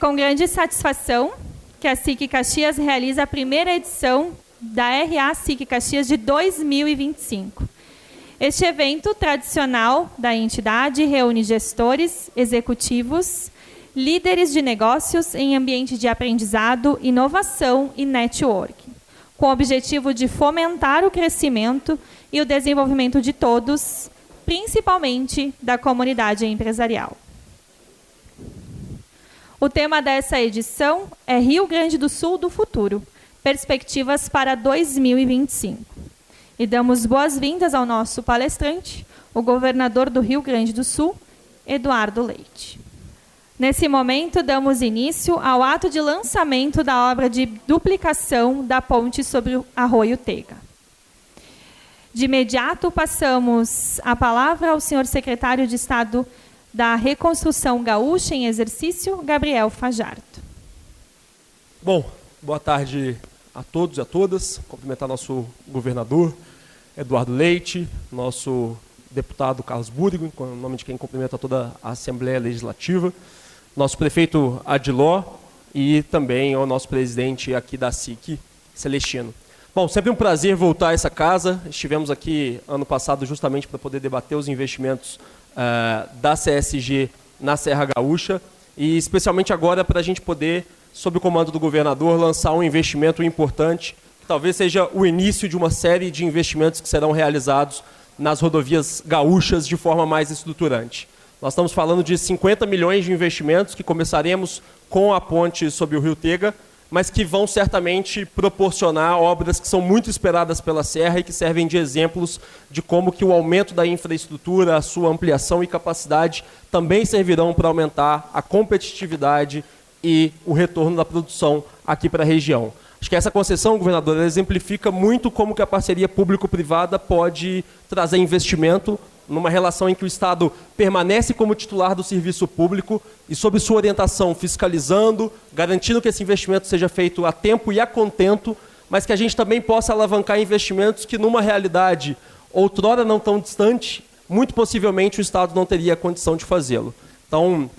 com grande satisfação que a SIC Caxias realiza a primeira edição da RA SIC Caxias de 2025. Este evento tradicional da entidade reúne gestores, executivos, líderes de negócios em ambiente de aprendizado, inovação e networking, com o objetivo de fomentar o crescimento e o desenvolvimento de todos, principalmente da comunidade empresarial. O tema dessa edição é Rio Grande do Sul do Futuro, Perspectivas para 2025. E damos boas-vindas ao nosso palestrante, o governador do Rio Grande do Sul, Eduardo Leite. Nesse momento, damos início ao ato de lançamento da obra de duplicação da ponte sobre o Arroio Tega. De imediato, passamos a palavra ao senhor secretário de Estado da Reconstrução Gaúcha em exercício, Gabriel Fajardo. Bom, boa tarde a todos e a todas. Cumprimentar nosso governador, Eduardo Leite, nosso deputado Carlos Búrigo, em nome de quem cumprimenta toda a Assembleia Legislativa, nosso prefeito Adiló e também o nosso presidente aqui da SIC, Celestino. Bom, sempre um prazer voltar a essa casa. Estivemos aqui ano passado justamente para poder debater os investimentos da CSG na Serra Gaúcha e especialmente agora para a gente poder, sob o comando do governador, lançar um investimento importante, que talvez seja o início de uma série de investimentos que serão realizados nas rodovias gaúchas de forma mais estruturante. Nós estamos falando de 50 milhões de investimentos que começaremos com a ponte sobre o Rio Tega, mas que vão certamente proporcionar obras que são muito esperadas pela Serra e que servem de exemplos de como que o aumento da infraestrutura, a sua ampliação e capacidade também servirão para aumentar a competitividade e o retorno da produção aqui para a região. Acho que essa concessão, governador, exemplifica muito como que a parceria público-privada pode trazer investimento numa relação em que o Estado permanece como titular do serviço público e, sob sua orientação, fiscalizando, garantindo que esse investimento seja feito a tempo e a contento, mas que a gente também possa alavancar investimentos que, numa realidade outrora não tão distante, muito possivelmente o Estado não teria condição de fazê-lo. Então,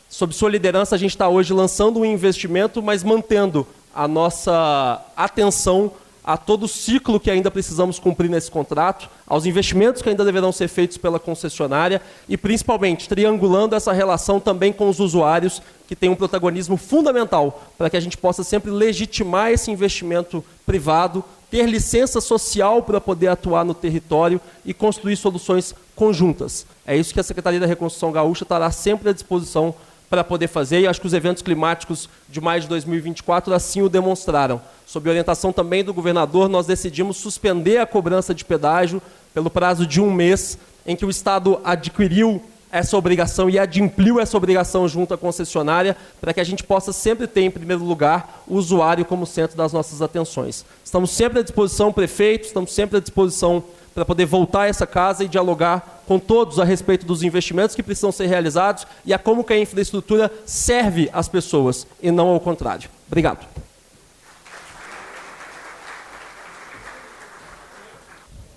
sob sua liderança, a gente está hoje lançando um investimento, mas mantendo a nossa atenção a todo o ciclo que ainda precisamos cumprir nesse contrato, aos investimentos que ainda deverão ser feitos pela concessionária e, principalmente, triangulando essa relação também com os usuários, que tem um protagonismo fundamental para que a gente possa sempre legitimar esse investimento privado, ter licença social para poder atuar no território e construir soluções conjuntas. É isso que a Secretaria da Reconstrução Gaúcha estará sempre à disposição para poder fazer, e acho que os eventos climáticos de maio de 2024 assim o demonstraram. Sob orientação também do governador, nós decidimos suspender a cobrança de pedágio pelo prazo de 1 mês, em que o Estado adquiriu essa obrigação e adimpliu essa obrigação junto à concessionária, para que a gente possa sempre ter, em primeiro lugar, o usuário como centro das nossas atenções. Estamos sempre à disposição, prefeito, estamos sempre à disposição para poder voltar a essa casa e dialogar com todos a respeito dos investimentos que precisam ser realizados e a como que a infraestrutura serve às pessoas e não ao contrário. Obrigado.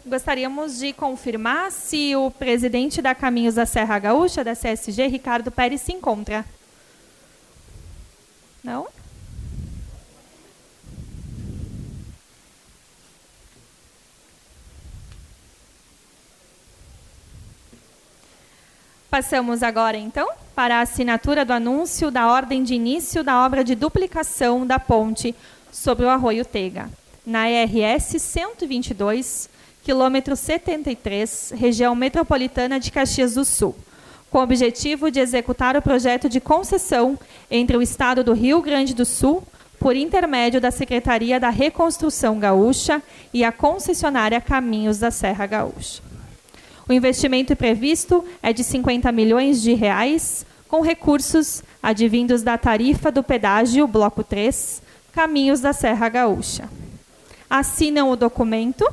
Gostaríamos de confirmar se o presidente da Caminhos da Serra Gaúcha, da CSG, Ricardo Pérez, se encontra. Não? Passamos agora, então, para a assinatura do anúncio da ordem de início da obra de duplicação da ponte sobre o Arroio Tega, na RS 122, quilômetro 73, região metropolitana de Caxias do Sul, com o objetivo de executar o projeto de concessão entre o Estado do Rio Grande do Sul, por intermédio da Secretaria da Reconstrução Gaúcha e a concessionária Caminhos da Serra Gaúcha. O investimento previsto é de 50 milhões de reais, com recursos advindos da tarifa do pedágio Bloco 3, Caminhos da Serra Gaúcha. Assinam o documento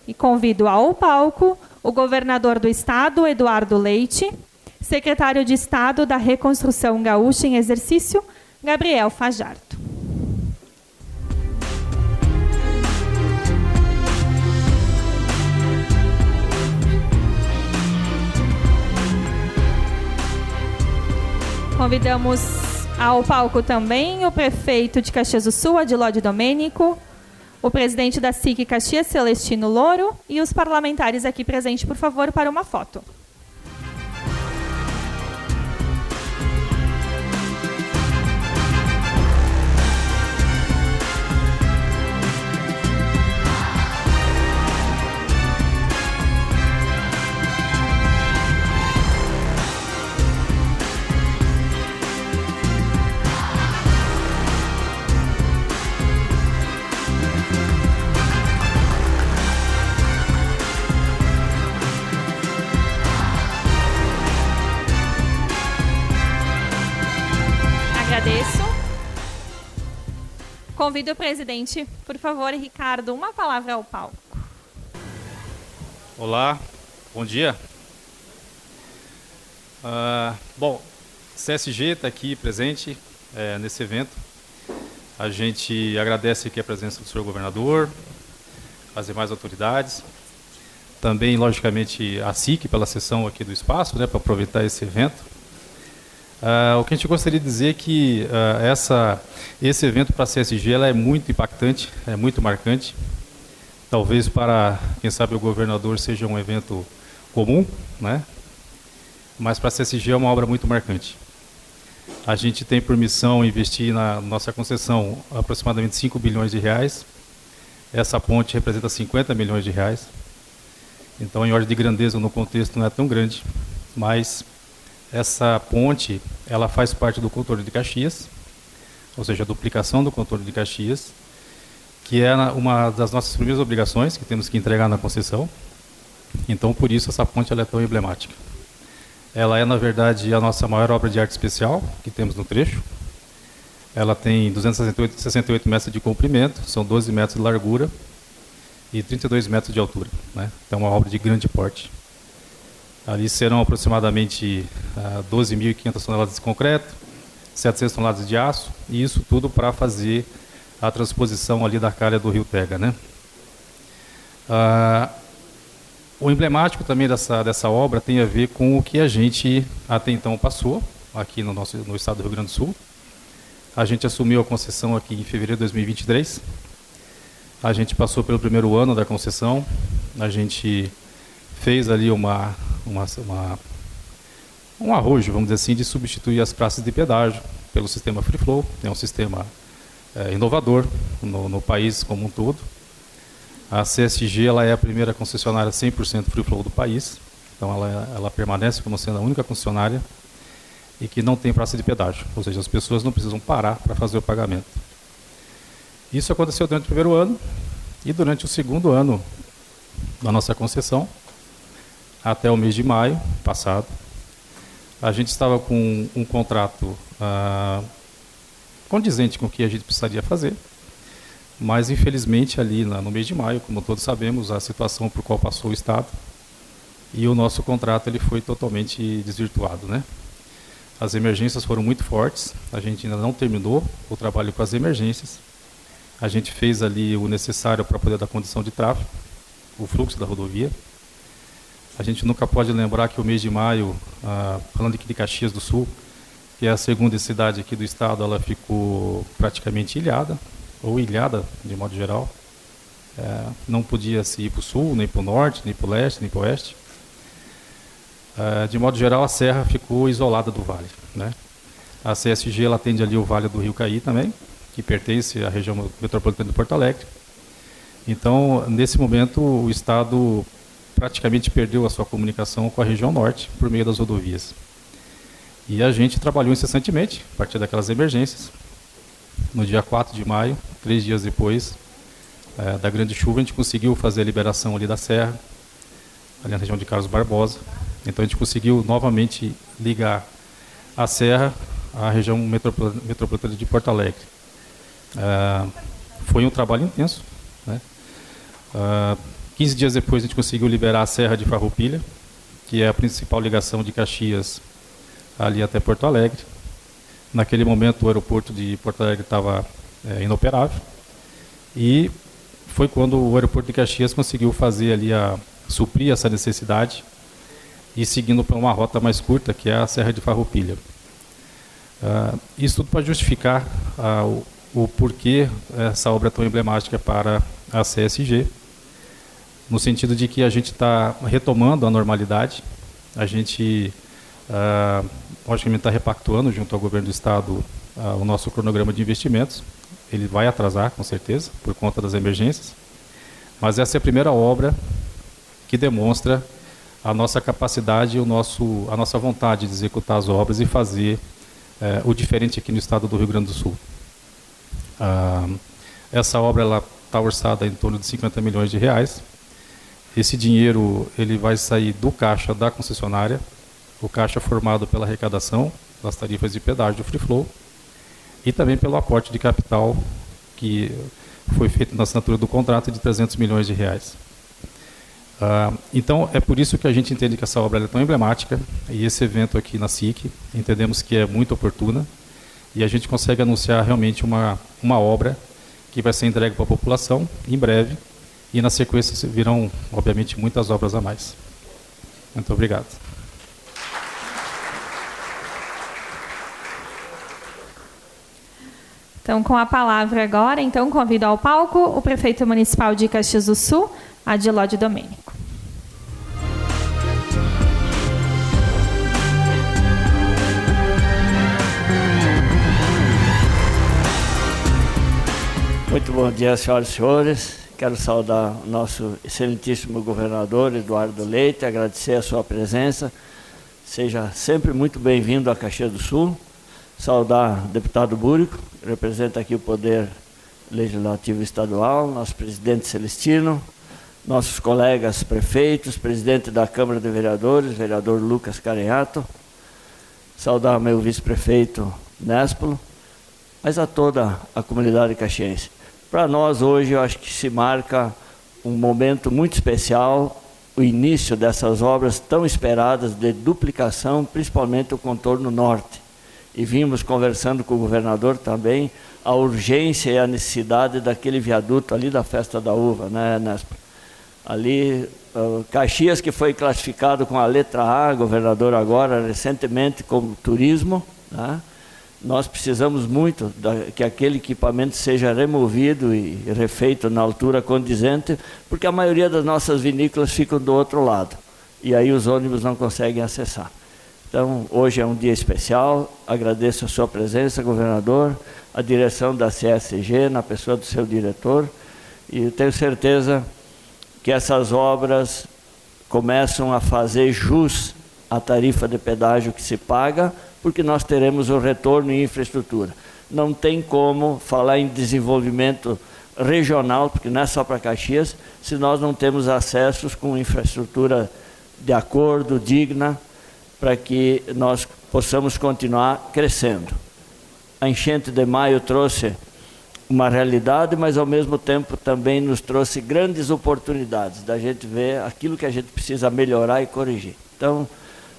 e convido ao palco o governador do Estado, Eduardo Leite, secretário de Estado da Reconstrução Gaúcha em exercício, Gabriel Fajardo. Convidamos Ao palco também o prefeito de Caxias do Sul, Adiló Domênico, o presidente da SIC Caxias, Celestino Louro, e os parlamentares aqui presentes, por favor, para uma foto. Agradeço. Convido o presidente, por favor, Ricardo, uma palavra ao palco. Olá, bom dia. Bom, CSG está aqui presente nesse evento. A gente agradece aqui a presença do senhor governador, as demais autoridades, também, logicamente, a SIC pela cessão aqui do espaço, para aproveitar esse evento. O que a gente gostaria de dizer é que esse evento para a CSG ela é muito impactante, é muito marcante. Talvez para, quem sabe, o governador seja um evento comum, mas para a CSG é uma obra muito marcante. A gente tem por missão investir na nossa concessão aproximadamente 5 bilhões de reais. Essa ponte representa 50 milhões de reais. Então, em ordem de grandeza, no contexto não é tão grande, mas essa ponte, ela faz parte do contorno de Caxias, ou seja, a duplicação do contorno de Caxias, que é uma das nossas primeiras obrigações que temos que entregar na concessão. Então, por isso, essa ponte ela é tão emblemática. Ela é, na verdade, a nossa maior obra de arte especial que temos no trecho. Ela tem 268 metros de comprimento, são 12 metros de largura e 32 metros de altura. Então, é uma obra de grande porte. Ali serão aproximadamente 12.500 toneladas de concreto, 700 toneladas de aço, e isso tudo para fazer a transposição ali da calha do Rio Tega. O emblemático também dessa obra tem a ver com o que a gente até então passou aqui no estado do Rio Grande do Sul. A gente assumiu a concessão aqui em fevereiro de 2023. A gente passou pelo primeiro ano da concessão, a gente fez ali um arrojo, vamos dizer assim, de substituir as praças de pedágio pelo sistema Free Flow. É um sistema inovador no país como um todo. A CSG ela é a primeira concessionária 100% Free Flow do país, então ela permanece como sendo a única concessionária e que não tem praça de pedágio, ou seja, as pessoas não precisam parar para fazer o pagamento. Isso aconteceu durante o primeiro ano e durante o segundo ano da nossa concessão, até o mês de maio passado. A gente estava com um contrato condizente com o que a gente precisaria fazer, mas infelizmente ali no mês de maio, como todos sabemos, a situação por qual passou o Estado, e o nosso contrato ele foi totalmente desvirtuado. As emergências foram muito fortes, a gente ainda não terminou o trabalho com as emergências, a gente fez ali o necessário para poder dar condição de tráfego, o fluxo da rodovia. A gente nunca pode lembrar que o mês de maio, falando aqui de Caxias do Sul, que é a segunda cidade aqui do estado, ela ficou praticamente ilhada, ou ilhada de modo geral. Não podia se ir para o sul, nem para o norte, nem para o leste, nem para o oeste. De modo geral, a serra ficou isolada do vale. A CSG ela atende ali o Vale do Rio Caí também, que pertence à região metropolitana de Porto Alegre. Então, nesse momento, o estado praticamente perdeu a sua comunicação com a região norte por meio das rodovias. E a gente trabalhou incessantemente, a partir daquelas emergências. No dia 4 de maio, 3 dias depois da grande chuva, a gente conseguiu fazer a liberação ali da serra, ali na região de Carlos Barbosa. Então a gente conseguiu novamente ligar a serra à região metropolitana de Porto Alegre. Foi um trabalho intenso. 15 dias depois a gente conseguiu liberar a Serra de Farroupilha, que é a principal ligação de Caxias ali até Porto Alegre. Naquele momento o aeroporto de Porto Alegre estava inoperável, e foi quando o aeroporto de Caxias conseguiu fazer ali suprir essa necessidade, e seguindo para uma rota mais curta, que é a Serra de Farroupilha. Isso tudo pode justificar o porquê essa obra é tão emblemática para a CSG, no sentido de que a gente está retomando a normalidade, a gente, logicamente, está repactuando junto ao governo do Estado o nosso cronograma de investimentos. Ele vai atrasar, com certeza, por conta das emergências, mas essa é a primeira obra que demonstra a nossa capacidade, a nossa vontade de executar as obras e fazer o diferente aqui no estado do Rio Grande do Sul. Essa obra está orçada em torno de 50 milhões de reais. Esse dinheiro ele vai sair do caixa da concessionária, o caixa formado pela arrecadação das tarifas de pedágio do Free Flow e também pelo aporte de capital que foi feito na assinatura do contrato de 300 milhões de reais. Então, é por isso que a gente entende que essa obra é tão emblemática e esse evento aqui na SIC, entendemos que é muito oportuna e a gente consegue anunciar realmente uma obra que vai ser entregue para a população em breve e na sequência virão, obviamente, muitas obras a mais. Muito obrigado. Então, com a palavra agora, então, convido ao palco o prefeito municipal de Caxias do Sul, Adilódio Domênico. Muito bom dia, senhoras e senhores. Quero saudar o nosso excelentíssimo governador Eduardo Leite, agradecer a sua presença. Seja sempre muito bem-vindo a Caxias do Sul. Saudar o deputado Búrico, que representa aqui o Poder Legislativo Estadual, nosso presidente Celestino, nossos colegas prefeitos, presidente da Câmara de Vereadores, vereador Lucas Carenhato. Saudar meu vice-prefeito Néspolo, mas a toda a comunidade caxiense. Para nós, hoje, eu acho que se marca um momento muito especial, o início dessas obras tão esperadas de duplicação, principalmente o contorno norte. E vimos conversando com o governador também a urgência e a necessidade daquele viaduto ali da Festa da Uva, né, Nespa? Ali, Caxias, que foi classificado com a letra A, governador agora, recentemente, como turismo, né? Nós precisamos muito que aquele equipamento seja removido e refeito na altura condizente, porque a maioria das nossas vinícolas ficam do outro lado, e aí os ônibus não conseguem acessar. Então, hoje é um dia especial, agradeço a sua presença, governador, a direção da CSG, na pessoa do seu diretor, e tenho certeza que essas obras começam a fazer jus à tarifa de pedágio que se paga, porque nós teremos o retorno em infraestrutura. Não tem como falar em desenvolvimento regional, porque não é só para Caxias, se nós não temos acessos com infraestrutura de acordo, digna, para que nós possamos continuar crescendo. A enchente de maio trouxe uma realidade, mas ao mesmo tempo também nos trouxe grandes oportunidades da gente ver aquilo que a gente precisa melhorar e corrigir. Então,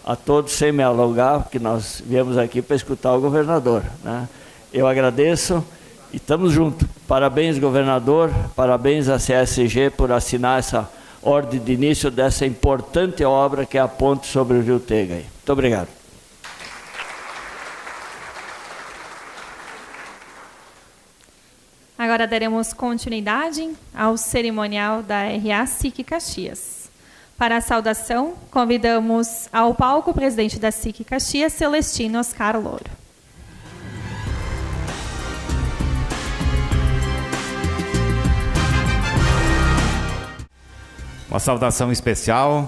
a todos, sem me alongar, porque nós viemos aqui para escutar o governador, né? Eu agradeço e estamos juntos. Parabéns, governador, parabéns à CSG por assinar essa ordem de início dessa importante obra que é a ponte sobre o Rio Tega. Muito obrigado. Agora daremos continuidade ao cerimonial da RA SIC Caxias. Para a saudação, convidamos ao palco o presidente da SIC Caxias, Celestino Oscar Louro. Uma saudação especial,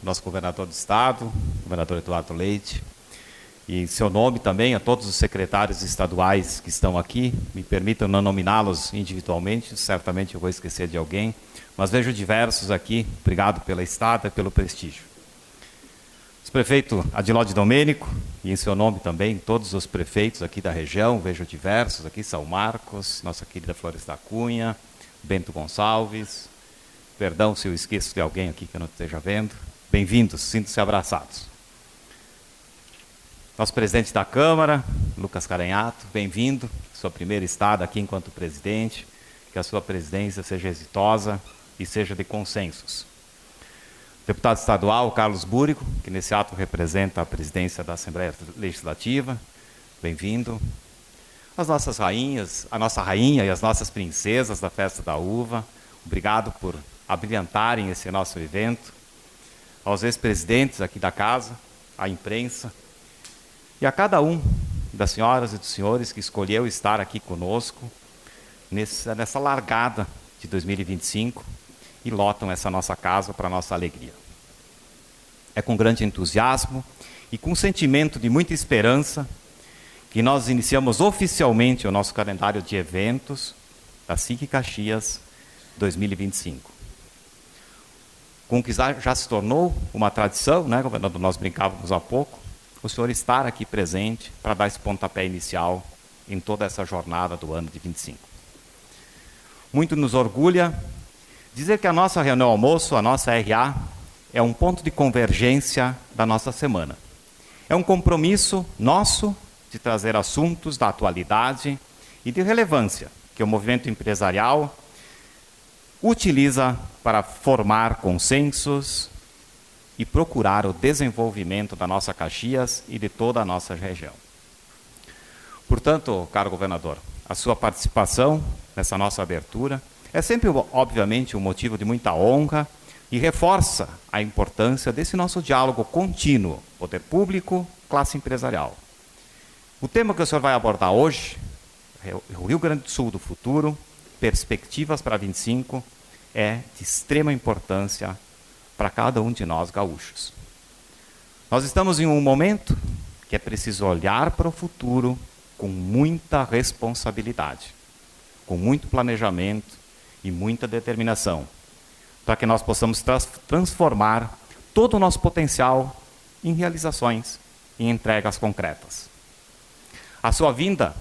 nosso governador do estado, governador Eduardo Leite, e em seu nome também a todos os secretários estaduais que estão aqui. Me permitam não nominá-los individualmente, certamente eu vou esquecer de alguém, mas vejo diversos aqui. Obrigado pela estada e pelo prestígio. O prefeito Adilódio Domênico, e em seu nome também todos os prefeitos aqui da região, vejo diversos aqui, São Marcos, nossa querida Flores da Cunha, Bento Gonçalves, perdão se eu esqueço de alguém aqui que eu não esteja vendo. Bem-vindos, sintam-se abraçados. Nosso presidente da Câmara, Lucas Carenhato, bem-vindo, sua primeira estada aqui enquanto presidente, que a sua presidência seja exitosa e seja de consensos. Deputado estadual, Carlos Búrico, que nesse ato representa a presidência da Assembleia Legislativa, bem-vindo. As nossas rainhas, a nossa rainha e as nossas princesas da Festa da Uva, obrigado por abrilhantarem esse nosso evento. Aos ex-presidentes aqui da casa, à imprensa, e a cada um das senhoras e dos senhores que escolheu estar aqui conosco nessa largada de 2025 e lotam essa nossa casa para a nossa alegria. É com grande entusiasmo e com um sentimento de muita esperança que nós iniciamos oficialmente o nosso calendário de eventos da SIC Caxias 2025. Com o que já se tornou uma tradição, né, governador? Nós brincávamos há pouco, o senhor estar aqui presente para dar esse pontapé inicial em toda essa jornada do ano de 25. Muito nos orgulha dizer que a nossa reunião almoço, a nossa RA, é um ponto de convergência da nossa semana. É um compromisso nosso de trazer assuntos da atualidade e de relevância que o movimento empresarial utiliza para formar consensos e procurar o desenvolvimento da nossa Caxias e de toda a nossa região. Portanto, caro governador, a sua participação nessa nossa abertura é sempre, obviamente, um motivo de muita honra e reforça a importância desse nosso diálogo contínuo, poder público, classe empresarial. O tema que o senhor vai abordar hoje, o Rio Grande do Sul do futuro, perspectivas para 25, é de extrema importância para cada um de nós gaúchos. Nós estamos em um momento que é preciso olhar para o futuro com muita responsabilidade, com muito planejamento e muita determinação, para que nós possamos transformar todo o nosso potencial em realizações, em entregas concretas. A sua vinda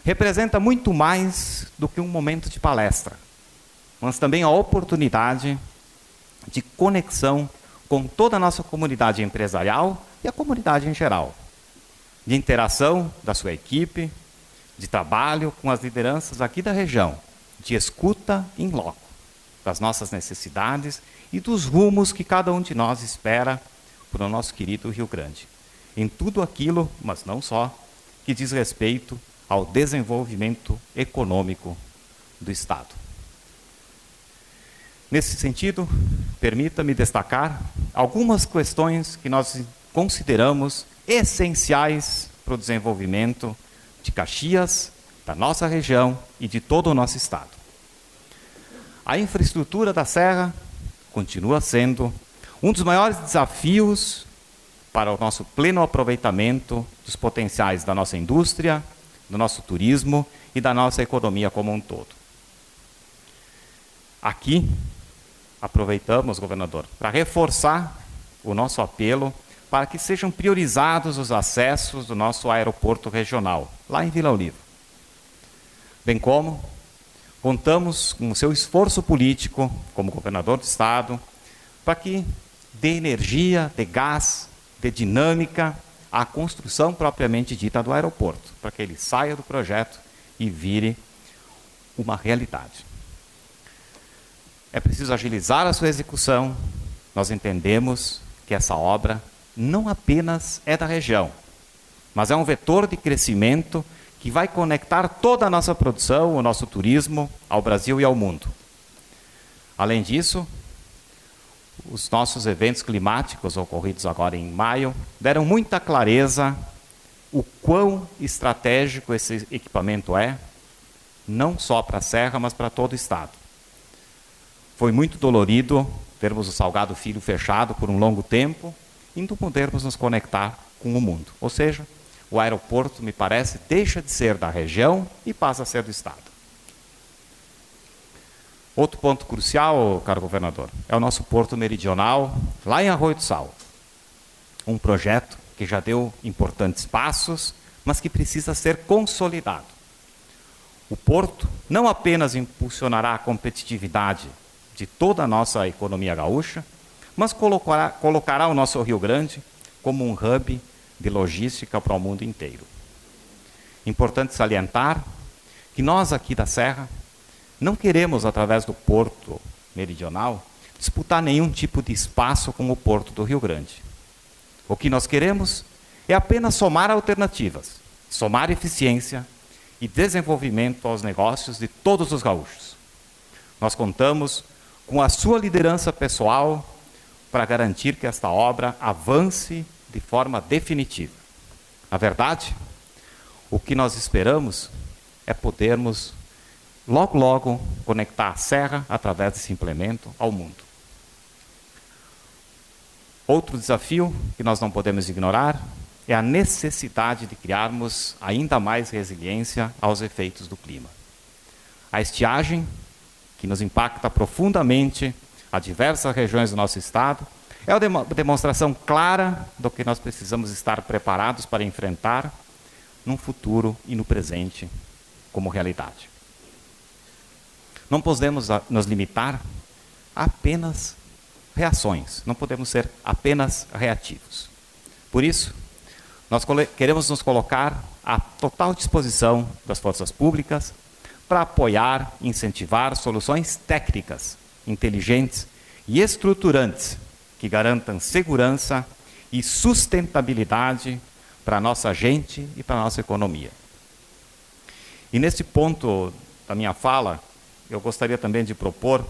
representa muito mais do que um momento de palestra, mas também a oportunidade de conexão com toda a nossa comunidade empresarial e a comunidade em geral, de interação da sua equipe, de trabalho com as lideranças aqui da região, de escuta in loco das nossas necessidades e dos rumos que cada um de nós espera para o nosso querido Rio Grande. Em tudo aquilo, mas não só, que diz respeito ao desenvolvimento econômico do Estado. Nesse sentido, permita-me destacar algumas questões que nós consideramos essenciais para o desenvolvimento de Caxias, da nossa região e de todo o nosso Estado. A infraestrutura da Serra continua sendo um dos maiores desafios para o nosso pleno aproveitamento dos potenciais da nossa indústria, do nosso turismo e da nossa economia como um todo. Aqui, aproveitamos, governador, para reforçar o nosso apelo para que sejam priorizados os acessos do nosso aeroporto regional, lá em Vila Oliva. Bem como contamos com o seu esforço político, como governador do Estado, para que dê energia, dê gás, dê dinâmica à construção propriamente dita do aeroporto, para que ele saia do projeto e vire uma realidade. É preciso agilizar a sua execução. Nós entendemos que essa obra não apenas é da região, mas é um vetor de crescimento que vai conectar toda a nossa produção, o nosso turismo, ao Brasil e ao mundo. Além disso, os nossos eventos climáticos ocorridos agora em maio deram muita clareza o quão estratégico esse equipamento é, não só para a Serra, mas para todo o Estado. Foi muito dolorido vermos o Salgado Filho fechado por um longo tempo e não podermos nos conectar com o mundo. Ou seja, o aeroporto, me parece, deixa de ser da região e passa a ser do Estado. Outro ponto crucial, caro governador, é o nosso Porto Meridional, lá em Arroio do Sal. Um projeto que já deu importantes passos, mas que precisa ser consolidado. O porto não apenas impulsionará a competitividade de toda a nossa economia gaúcha, mas colocará o nosso Rio Grande como um hub de logística para o mundo inteiro. Importante salientar que nós aqui da Serra não queremos, através do Porto Meridional, disputar nenhum tipo de espaço com o Porto do Rio Grande. O que nós queremos é apenas somar alternativas, somar eficiência e desenvolvimento aos negócios de todos os gaúchos. Nós contamos com a sua liderança pessoal para garantir que esta obra avance de forma definitiva. Na verdade, o que nós esperamos é podermos, logo, logo, conectar a Serra, através desse implemento, ao mundo. Outro desafio que nós não podemos ignorar é a necessidade de criarmos ainda mais resiliência aos efeitos do clima. A estiagem, que nos impacta profundamente a diversas regiões do nosso estado, é uma demonstração clara do que nós precisamos estar preparados para enfrentar no futuro e no presente como realidade. Não podemos nos limitar a apenas reações, não podemos ser apenas reativos. Por isso, nós queremos nos colocar à total disposição das forças públicas para apoiar e incentivar soluções técnicas, inteligentes e estruturantes que garantam segurança e sustentabilidade para a nossa gente e para a nossa economia. E nesse ponto da minha fala, eu gostaria também de propor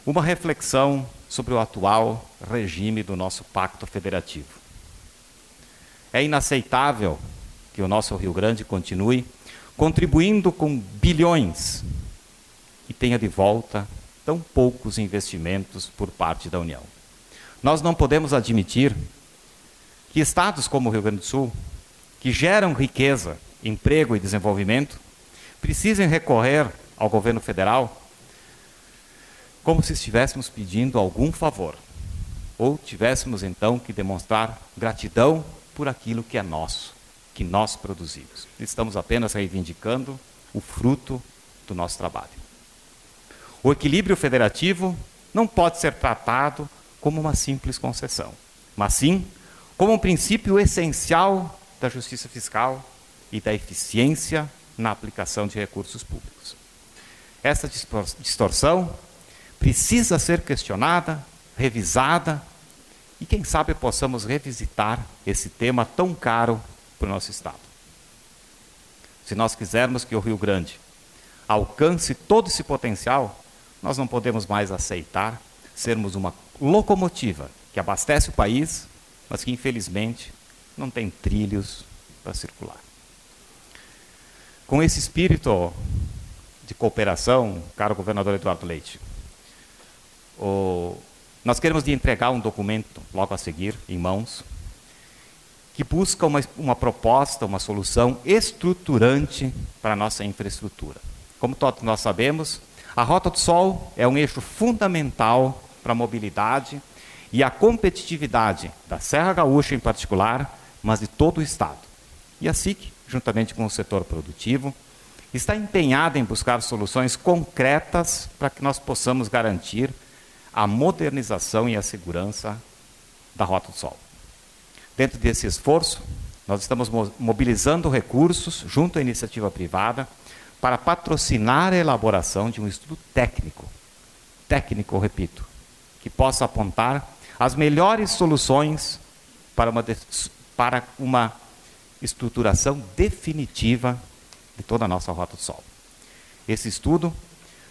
uma reflexão sobre o atual regime do nosso pacto federativo. É inaceitável que o nosso Rio Grande continue contribuindo com bilhões e tenha de volta tão poucos investimentos por parte da União. Nós não podemos admitir que estados como o Rio Grande do Sul, que geram riqueza, emprego e desenvolvimento, precisem recorrer ao governo federal como se estivéssemos pedindo algum favor, ou tivéssemos então que demonstrar gratidão por aquilo que é nosso, que nós produzimos. Estamos apenas reivindicando o fruto do nosso trabalho. O equilíbrio federativo não pode ser tratado como uma simples concessão, mas sim como um princípio essencial da justiça fiscal e da eficiência na aplicação de recursos públicos. Essa distorção precisa ser questionada, revisada, e quem sabe possamos revisitar esse tema tão caro para o nosso estado. Se nós quisermos que o Rio Grande alcance todo esse potencial, nós não podemos mais aceitar sermos uma locomotiva que abastece o país, mas que infelizmente não tem trilhos para circular. Com esse espírito de cooperação, caro governador Eduardo Leite, nós queremos lhe entregar um documento, logo a seguir, em mãos, que busca uma proposta, uma solução estruturante para a nossa infraestrutura. Como todos nós sabemos, a Rota do Sol é um eixo fundamental para a mobilidade e a competitividade da Serra Gaúcha em particular, mas de todo o estado. E a SIC, juntamente com o setor produtivo, está empenhada em buscar soluções concretas para que nós possamos garantir a modernização e a segurança da Rota do Sol. Dentro desse esforço, nós estamos mobilizando recursos junto à iniciativa privada para patrocinar a elaboração de um estudo técnico, repito, que possa apontar as melhores soluções para uma estruturação definitiva de toda a nossa Rota do Sol. Esse estudo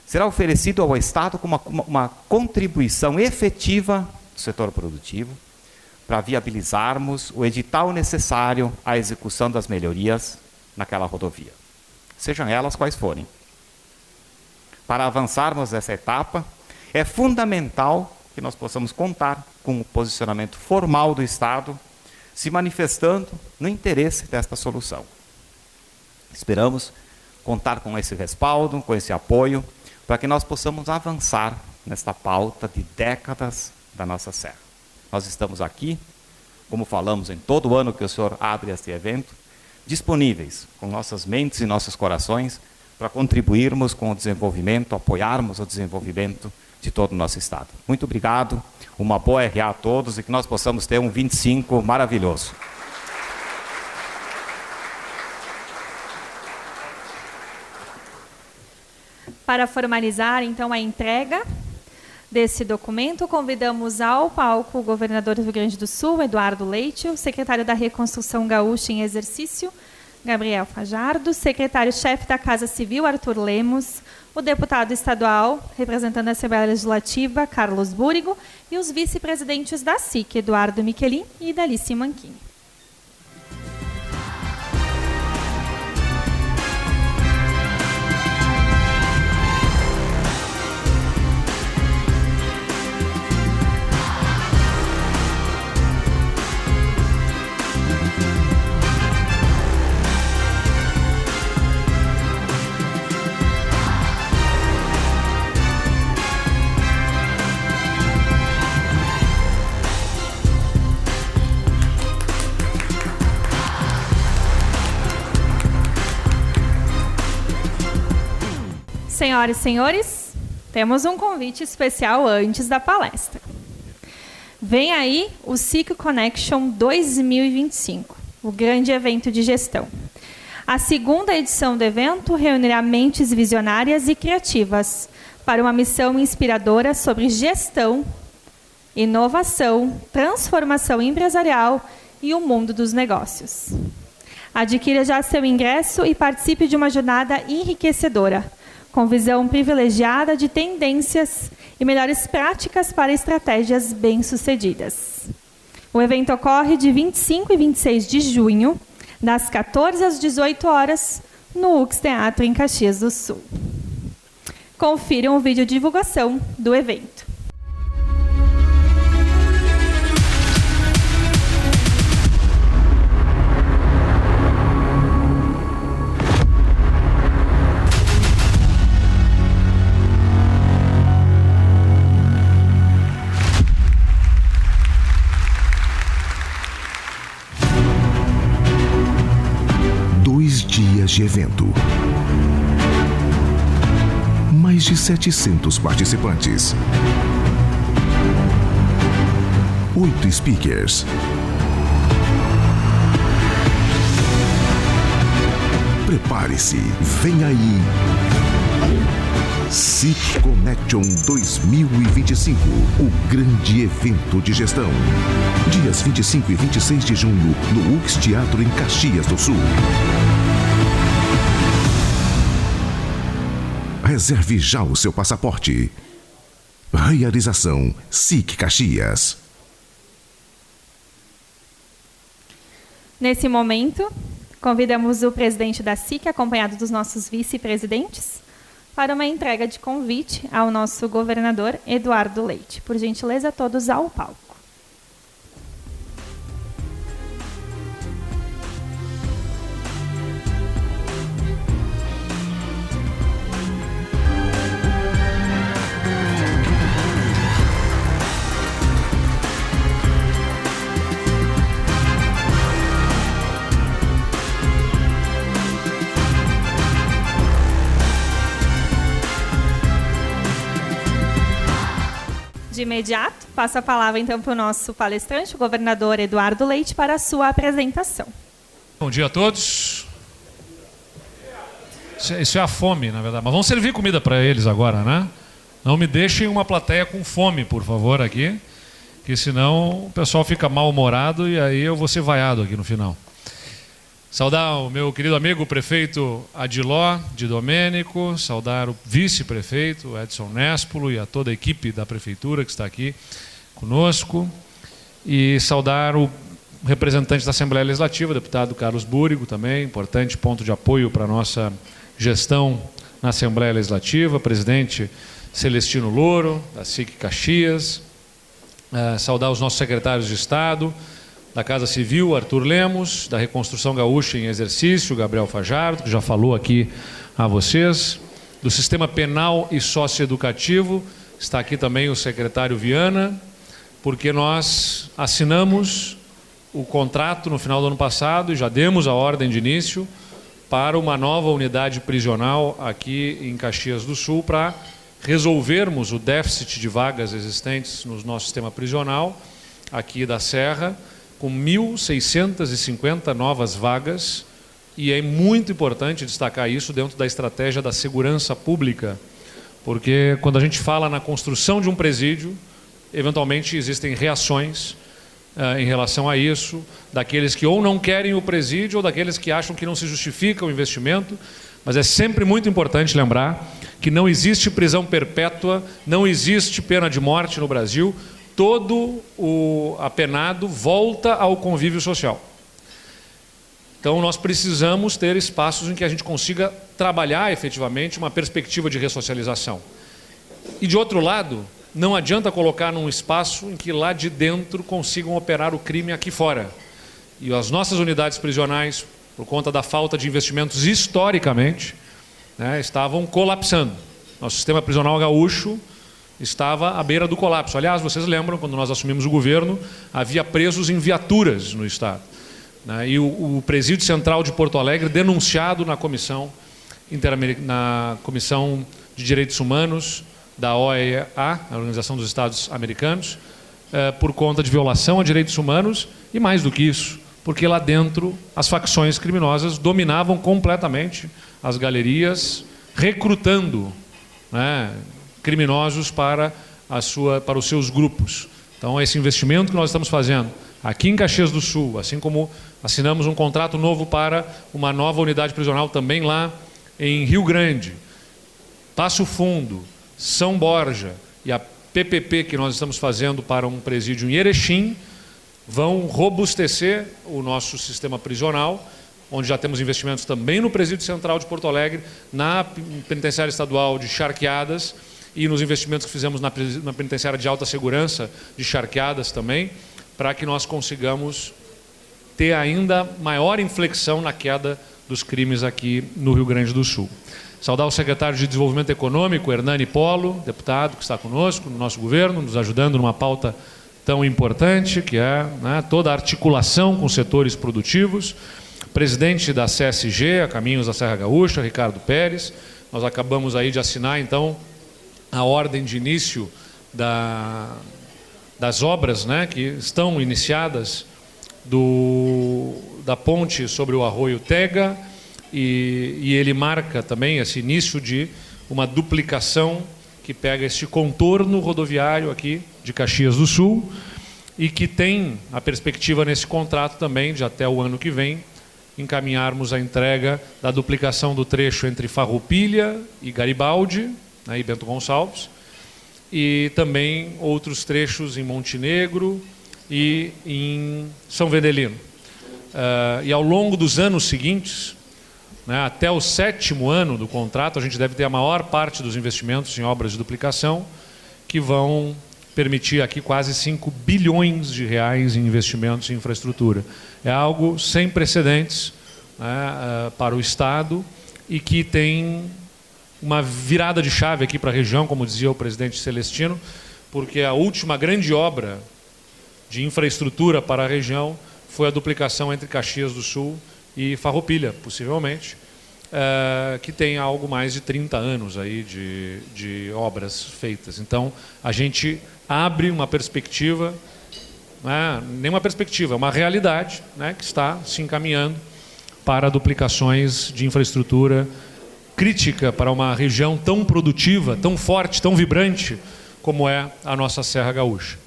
será oferecido ao Estado como uma contribuição efetiva do setor produtivo para viabilizarmos o edital necessário à execução das melhorias naquela rodovia, sejam elas quais forem. Para avançarmos nessa etapa, é fundamental que nós possamos contar com o posicionamento formal do Estado se manifestando no interesse desta solução. Esperamos contar com esse respaldo, com esse apoio, para que nós possamos avançar nesta pauta de décadas da nossa serra. Nós estamos aqui, como falamos em todo ano que o senhor abre este evento, disponíveis com nossas mentes e nossos corações para contribuirmos com o desenvolvimento, apoiarmos o desenvolvimento de todo o nosso estado. Muito obrigado, uma boa RA a todos e que nós possamos ter um 25 maravilhoso. Para formalizar, então, a entrega desse documento, convidamos ao palco o governador do Rio Grande do Sul, Eduardo Leite, o secretário da Reconstrução Gaúcha em exercício, Gabriel Fajardo, secretário-chefe da Casa Civil, Arthur Lemos, o deputado estadual, representando a Assembleia Legislativa, Carlos Búrigo, e os vice-presidentes da SIC, Eduardo Michelin e Dalice Manchini. Senhoras e senhores, temos um convite especial antes da palestra. Vem aí o SIC Connection 2025, o grande evento de gestão. A segunda edição do evento reunirá mentes visionárias e criativas para uma missão inspiradora sobre gestão, inovação, transformação empresarial e o mundo dos negócios. Adquira já seu ingresso e participe de uma jornada enriquecedora, com visão privilegiada de tendências e melhores práticas para estratégias bem-sucedidas. O evento ocorre de 25 e 26 de junho, das 14 às 18 horas, no UX Teatro, em Caxias do Sul. Confiram o vídeo de divulgação do evento. Dias de evento. Mais de 700 participantes. 8 speakers. Prepare-se, vem aí. SIC Connection 2025, o grande evento de gestão. Dias 25 e 26 de junho, no UX Teatro, em Caxias do Sul. Reserve já o seu passaporte. Realização SIC Caxias. Nesse momento, convidamos o presidente da SIC, acompanhado dos nossos vice-presidentes, para uma entrega de convite ao nosso governador Eduardo Leite. Por gentileza, todos ao palco. De imediato, passo a palavra então para o nosso palestrante, o governador Eduardo Leite, para a sua apresentação. Bom dia a todos. Isso é a fome, na verdade. Mas vamos servir comida para eles agora, né? Não me deixem uma plateia com fome, por favor, aqui, que senão o pessoal fica mal-humorado e aí eu vou ser vaiado aqui no final. Saudar o meu querido amigo, o prefeito Adiló de Domênico, saudar o vice-prefeito Edson Nespolo e a toda a equipe da prefeitura que está aqui conosco, e saudar o representante da Assembleia Legislativa, o deputado Carlos Búrigo também, importante ponto de apoio para a nossa gestão na Assembleia Legislativa, presidente Celestino Louro, da SIC Caxias, saudar os nossos secretários de Estado, da Casa Civil, Arthur Lemos, da Reconstrução Gaúcha em Exercício, Gabriel Fajardo, que já falou aqui a vocês, do Sistema Penal e Socioeducativo, está aqui também o secretário Viana, porque nós assinamos o contrato no final do ano passado e já demos a ordem de início para uma nova unidade prisional aqui em Caxias do Sul para resolvermos o déficit de vagas existentes no nosso sistema prisional aqui da Serra, com 1.650 novas vagas, e é muito importante destacar isso dentro da estratégia da segurança pública, porque quando a gente fala na construção de um presídio, eventualmente existem reações em relação a isso, daqueles que ou não querem o presídio ou daqueles que acham que não se justifica o investimento. Mas é sempre muito importante lembrar que não existe prisão perpétua, não existe pena de morte no Brasil. Todo o apenado volta ao convívio social. Então, nós precisamos ter espaços em que a gente consiga trabalhar efetivamente uma perspectiva de ressocialização. E, de outro lado, não adianta colocar num espaço em que lá de dentro consigam operar o crime aqui fora. E as nossas unidades prisionais, por conta da falta de investimentos historicamente, né, estavam colapsando. Nosso sistema prisional gaúcho estava à beira do colapso. Aliás, vocês lembram, quando nós assumimos o governo, havia presos em viaturas no Estado. Né, e o Presídio Central de Porto Alegre, denunciado na Comissão de Direitos Humanos da OEA, a Organização dos Estados Americanos, por conta de violação a direitos humanos e, mais do que isso, porque lá dentro as facções criminosas dominavam completamente as galerias, recrutando, né, criminosos para os seus grupos. Então, esse investimento que nós estamos fazendo aqui em Caxias do Sul, assim como assinamos um contrato novo para uma nova unidade prisional também lá em Rio Grande, Passo Fundo, São Borja e a PPP que nós estamos fazendo para um presídio em Erechim, vão robustecer o nosso sistema prisional, onde já temos investimentos também no Presídio Central de Porto Alegre, na Penitenciária Estadual de Charqueadas e nos investimentos que fizemos na Penitenciária de Alta Segurança de Charqueadas também, para que nós consigamos ter ainda maior inflexão na queda dos crimes aqui no Rio Grande do Sul. Saudar o secretário de Desenvolvimento Econômico, Hernani Polo, deputado que está conosco no nosso governo, nos ajudando numa pauta tão importante, que é, né, toda a articulação com setores produtivos. Presidente da CSG, a Caminhos da Serra Gaúcha, Ricardo Pérez. Nós acabamos aí de assinar, então, a ordem de início das obras, né, que estão iniciadas da ponte sobre o Arroio Tega, e ele marca também esse início de uma duplicação que pega este contorno rodoviário aqui de Caxias do Sul e que tem a perspectiva nesse contrato também de até o ano que vem encaminharmos a entrega da duplicação do trecho entre Farroupilha e Garibaldi, né, e Bento Gonçalves, e também outros trechos em Montenegro e em São Vendelino. E ao longo dos anos seguintes, né, até o 7º ano do contrato, a gente deve ter a maior parte dos investimentos em obras de duplicação, que vão permitir aqui quase 5 bilhões de reais em investimentos em infraestrutura. É algo sem precedentes, né, para o Estado e que tem uma virada de chave aqui para a região, como dizia o presidente Celestino, porque a última grande obra de infraestrutura para a região foi a duplicação entre Caxias do Sul e Farroupilha, possivelmente, que tem algo mais de 30 anos aí de obras feitas. Então, a gente abre uma perspectiva, nem uma perspectiva, é uma realidade, né, que está se encaminhando para duplicações de infraestrutura crítica para uma região tão produtiva, tão forte, tão vibrante como é a nossa Serra Gaúcha.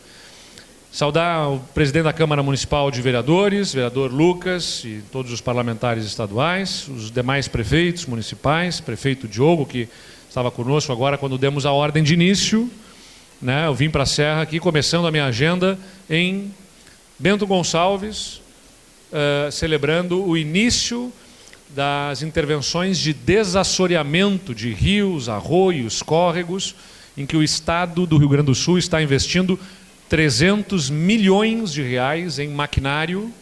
Saudar o presidente da Câmara Municipal de Vereadores, vereador Lucas, e todos os parlamentares estaduais, os demais prefeitos municipais, prefeito Diogo, que estava conosco agora quando demos a ordem de início, né? Eu vim para a Serra aqui, começando a minha agenda em Bento Gonçalves, celebrando o início das intervenções de desassoreamento de rios, arroios, córregos, em que o Estado do Rio Grande do Sul está investindo 300 milhões de reais em maquinário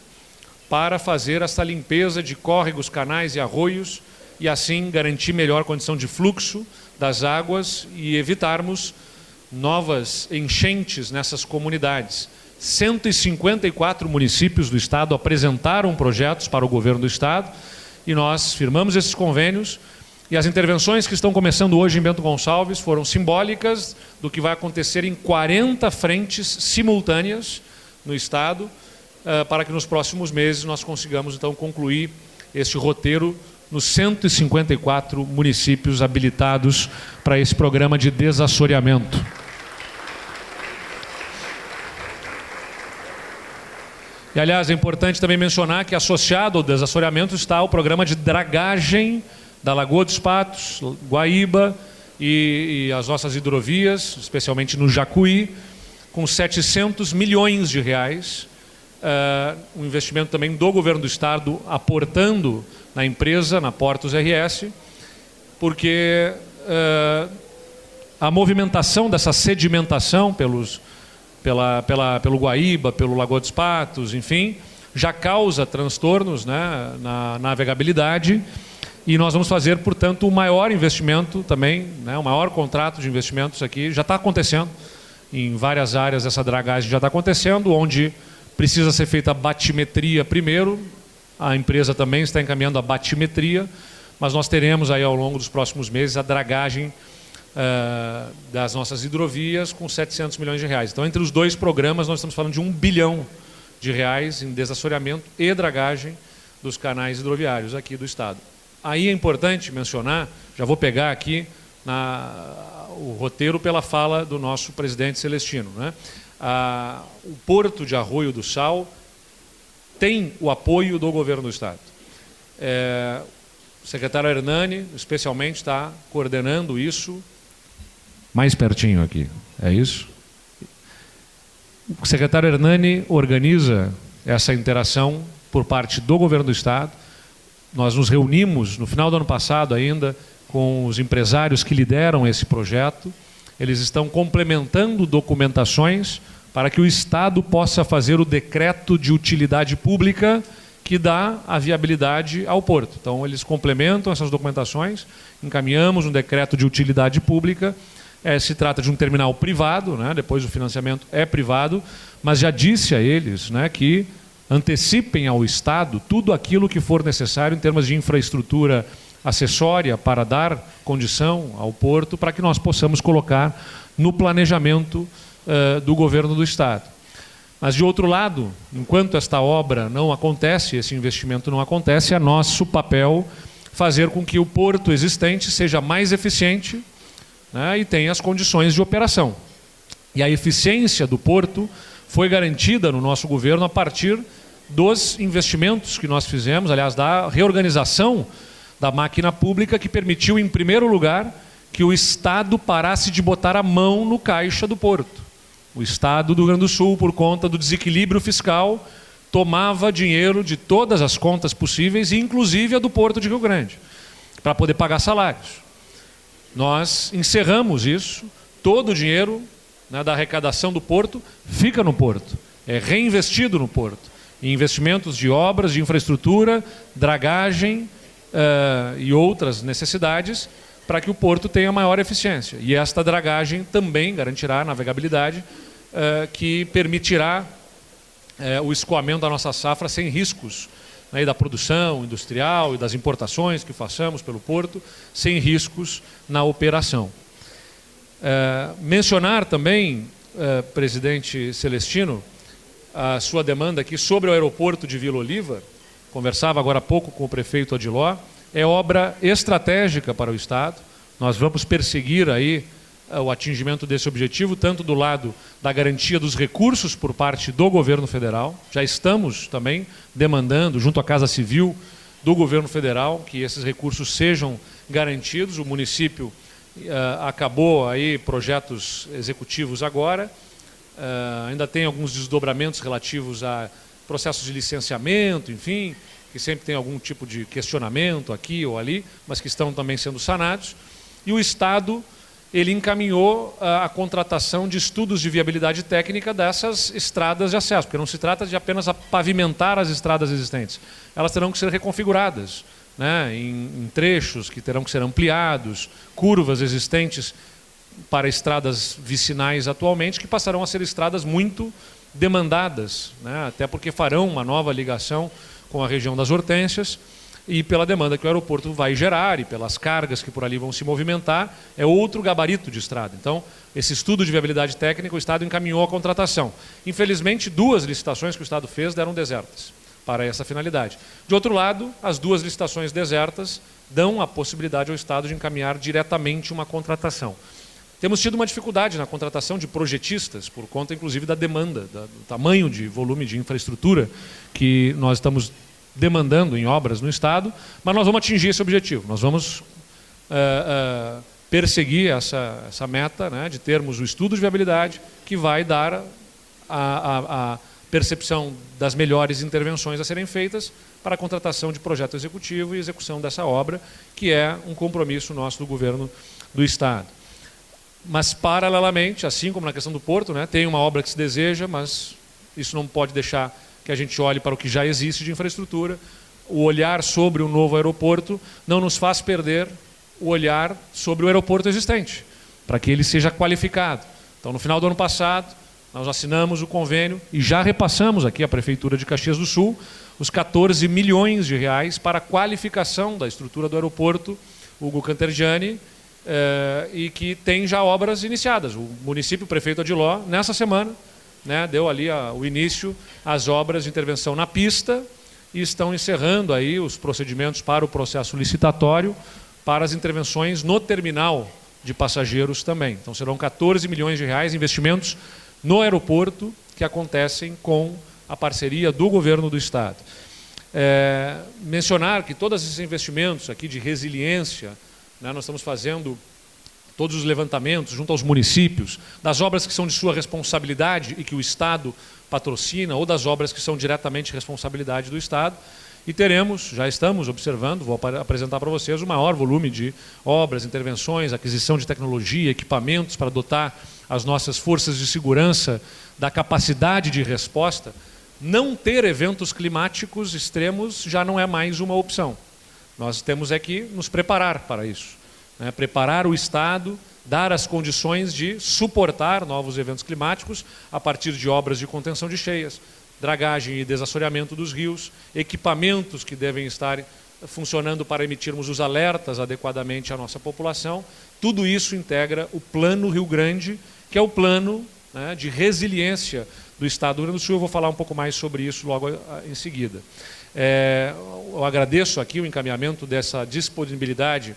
para fazer essa limpeza de córregos, canais e arroios e assim garantir melhor condição de fluxo das águas e evitarmos novas enchentes nessas comunidades. 154 municípios do Estado apresentaram projetos para o governo do Estado e nós firmamos esses convênios. E as intervenções que estão começando hoje em Bento Gonçalves foram simbólicas do que vai acontecer em 40 frentes simultâneas no Estado, para que nos próximos meses nós consigamos, então, concluir este roteiro nos 154 municípios habilitados para esse programa de desassoreamento. E, aliás, é importante também mencionar que associado ao desassoreamento está o programa de dragagem da Lagoa dos Patos, Guaíba e as nossas hidrovias, especialmente no Jacuí, com 700 milhões de reais. Um investimento também do governo do estado aportando na empresa, na Portos RS, porque a movimentação dessa sedimentação pelo Guaíba, pelo Lagoa dos Patos, enfim, já causa transtornos, né, na navegabilidade, e nós vamos fazer, portanto, o maior investimento também, né, o maior contrato de investimentos aqui, já está acontecendo, em várias áreas essa dragagem já está acontecendo, onde precisa ser feita a batimetria primeiro, a empresa também está encaminhando a batimetria, mas nós teremos aí ao longo dos próximos meses a dragagem das nossas hidrovias com 700 milhões de reais. Então, entre os dois programas, nós estamos falando de R$1 bilhão em desassoreamento e dragagem dos canais hidroviários aqui do estado. Aí é importante mencionar, já vou pegar aqui o roteiro pela fala do nosso presidente Celestino, né? O Porto de Arroio do Sal tem o apoio do governo do estado. O secretário Hernani, especialmente, está coordenando isso. Mais pertinho aqui, é isso? O secretário Hernani organiza essa interação por parte do governo do estado. Nós nos reunimos no final do ano passado ainda com os empresários que lideram esse projeto. Eles estão complementando documentações para que o estado possa fazer o decreto de utilidade pública que dá a viabilidade ao porto. Então, eles complementam essas documentações, encaminhamos um decreto de utilidade pública. Se trata de um terminal privado, né? Depois o financiamento é privado, mas já disse a eles, né, que antecipem ao Estado tudo aquilo que for necessário em termos de infraestrutura acessória para dar condição ao porto para que nós possamos colocar no planejamento do governo do Estado. Mas, de outro lado, enquanto esta obra não acontece, esse investimento não acontece, é nosso papel fazer com que o porto existente seja mais eficiente, né, e tenha as condições de operação. E a eficiência do porto foi garantida no nosso governo a partir dos investimentos que nós fizemos, aliás, da reorganização da máquina pública, que permitiu, em primeiro lugar, que o Estado parasse de botar a mão no caixa do porto. O Estado do Rio Grande do Sul, por conta do desequilíbrio fiscal, tomava dinheiro de todas as contas possíveis, inclusive a do Porto de Rio Grande, para poder pagar salários. Nós encerramos isso, todo o dinheiro, né, da arrecadação do porto fica no porto, é reinvestido no porto, em investimentos de obras, de infraestrutura, dragagem e outras necessidades, para que o porto tenha maior eficiência. E esta dragagem também garantirá a navegabilidade, que permitirá o escoamento da nossa safra sem riscos, né, e da produção industrial e das importações que façamos pelo porto, sem riscos na operação. Mencionar também, presidente Celestino, a sua demanda aqui sobre o aeroporto de Vila Oliva, conversava agora há pouco com o prefeito Adiló, é obra estratégica para o Estado. Nós vamos perseguir aí o atingimento desse objetivo, tanto do lado da garantia dos recursos por parte do governo federal. Já estamos também demandando, junto à Casa Civil do governo federal, que esses recursos sejam garantidos. O município acabou aí projetos executivos agora, ainda tem alguns desdobramentos relativos a processos de licenciamento, enfim, que sempre tem algum tipo de questionamento aqui ou ali, mas que estão também sendo sanados. E o Estado, ele encaminhou a contratação de estudos de viabilidade técnica dessas estradas de acesso, porque não se trata de apenas pavimentar as estradas existentes. Elas terão que ser reconfiguradas, né, em trechos que terão que ser ampliados, curvas existentes para estradas vicinais atualmente, que passarão a ser estradas muito demandadas, né, até porque farão uma nova ligação com a região das Hortênsias, e pela demanda que o aeroporto vai gerar e pelas cargas que por ali vão se movimentar, é outro gabarito de estrada. Então, esse estudo de viabilidade técnica, o Estado encaminhou a contratação. Infelizmente, 2 licitações que o Estado fez deram desertas para essa finalidade. De outro lado, as 2 licitações desertas dão a possibilidade ao Estado de encaminhar diretamente uma contratação. Temos tido uma dificuldade na contratação de projetistas, por conta, inclusive, da demanda, do tamanho de volume de infraestrutura que nós estamos demandando em obras no Estado, mas nós vamos atingir esse objetivo. Nós vamos perseguir essa meta, né, de termos o estudo de viabilidade que vai dar a percepção das melhores intervenções a serem feitas para a contratação de projeto executivo e execução dessa obra, que é um compromisso nosso do governo do Estado. Mas, paralelamente, assim como na questão do Porto, né, tem uma obra que se deseja, mas isso não pode deixar que a gente olhe para o que já existe de infraestrutura. O olhar sobre o novo aeroporto não nos faz perder o olhar sobre o aeroporto existente, para que ele seja qualificado. Então, no final do ano passado, nós assinamos o convênio e já repassamos aqui à Prefeitura de Caxias do Sul os 14 milhões de reais para a qualificação da estrutura do aeroporto Hugo Cantergiani, e que tem já obras iniciadas. O município, o prefeito Adiló, nessa semana, né, deu ali o início às obras de intervenção na pista e estão encerrando aí os procedimentos para o processo licitatório para as intervenções no terminal de passageiros também. Então serão 14 milhões de reais investimentos no aeroporto que acontecem com a parceria do governo do Estado. Mencionar que todos esses investimentos aqui de resiliência, né, nós estamos fazendo todos os levantamentos junto aos municípios, das obras que são de sua responsabilidade e que o Estado patrocina, ou das obras que são diretamente responsabilidade do Estado, e teremos, já estamos observando, vou apresentar para vocês o maior volume de obras, intervenções, aquisição de tecnologia, equipamentos para dotar as nossas forças de segurança da capacidade de resposta. Não ter eventos climáticos extremos já não é mais uma opção. Nós temos que nos preparar para isso, né? Preparar o Estado, dar as condições de suportar novos eventos climáticos a partir de obras de contenção de cheias, dragagem e desassoreamento dos rios, equipamentos que devem estar funcionando para emitirmos os alertas adequadamente à nossa população. Tudo isso integra o Plano Rio Grande, que é o plano, né, de resiliência do Estado do Rio Grande do Sul. Eu vou falar um pouco mais sobre isso logo em seguida. Eu agradeço aqui o encaminhamento dessa disponibilidade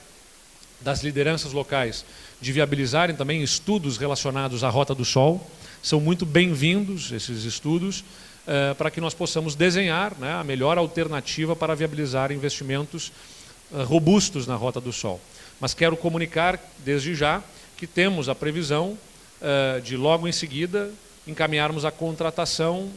das lideranças locais de viabilizarem também estudos relacionados à Rota do Sol. São muito bem-vindos esses estudos, para que nós possamos desenhar, né, a melhor alternativa para viabilizar investimentos robustos na Rota do Sol. Mas quero comunicar desde já que temos a previsão de logo em seguida encaminharmos a contratação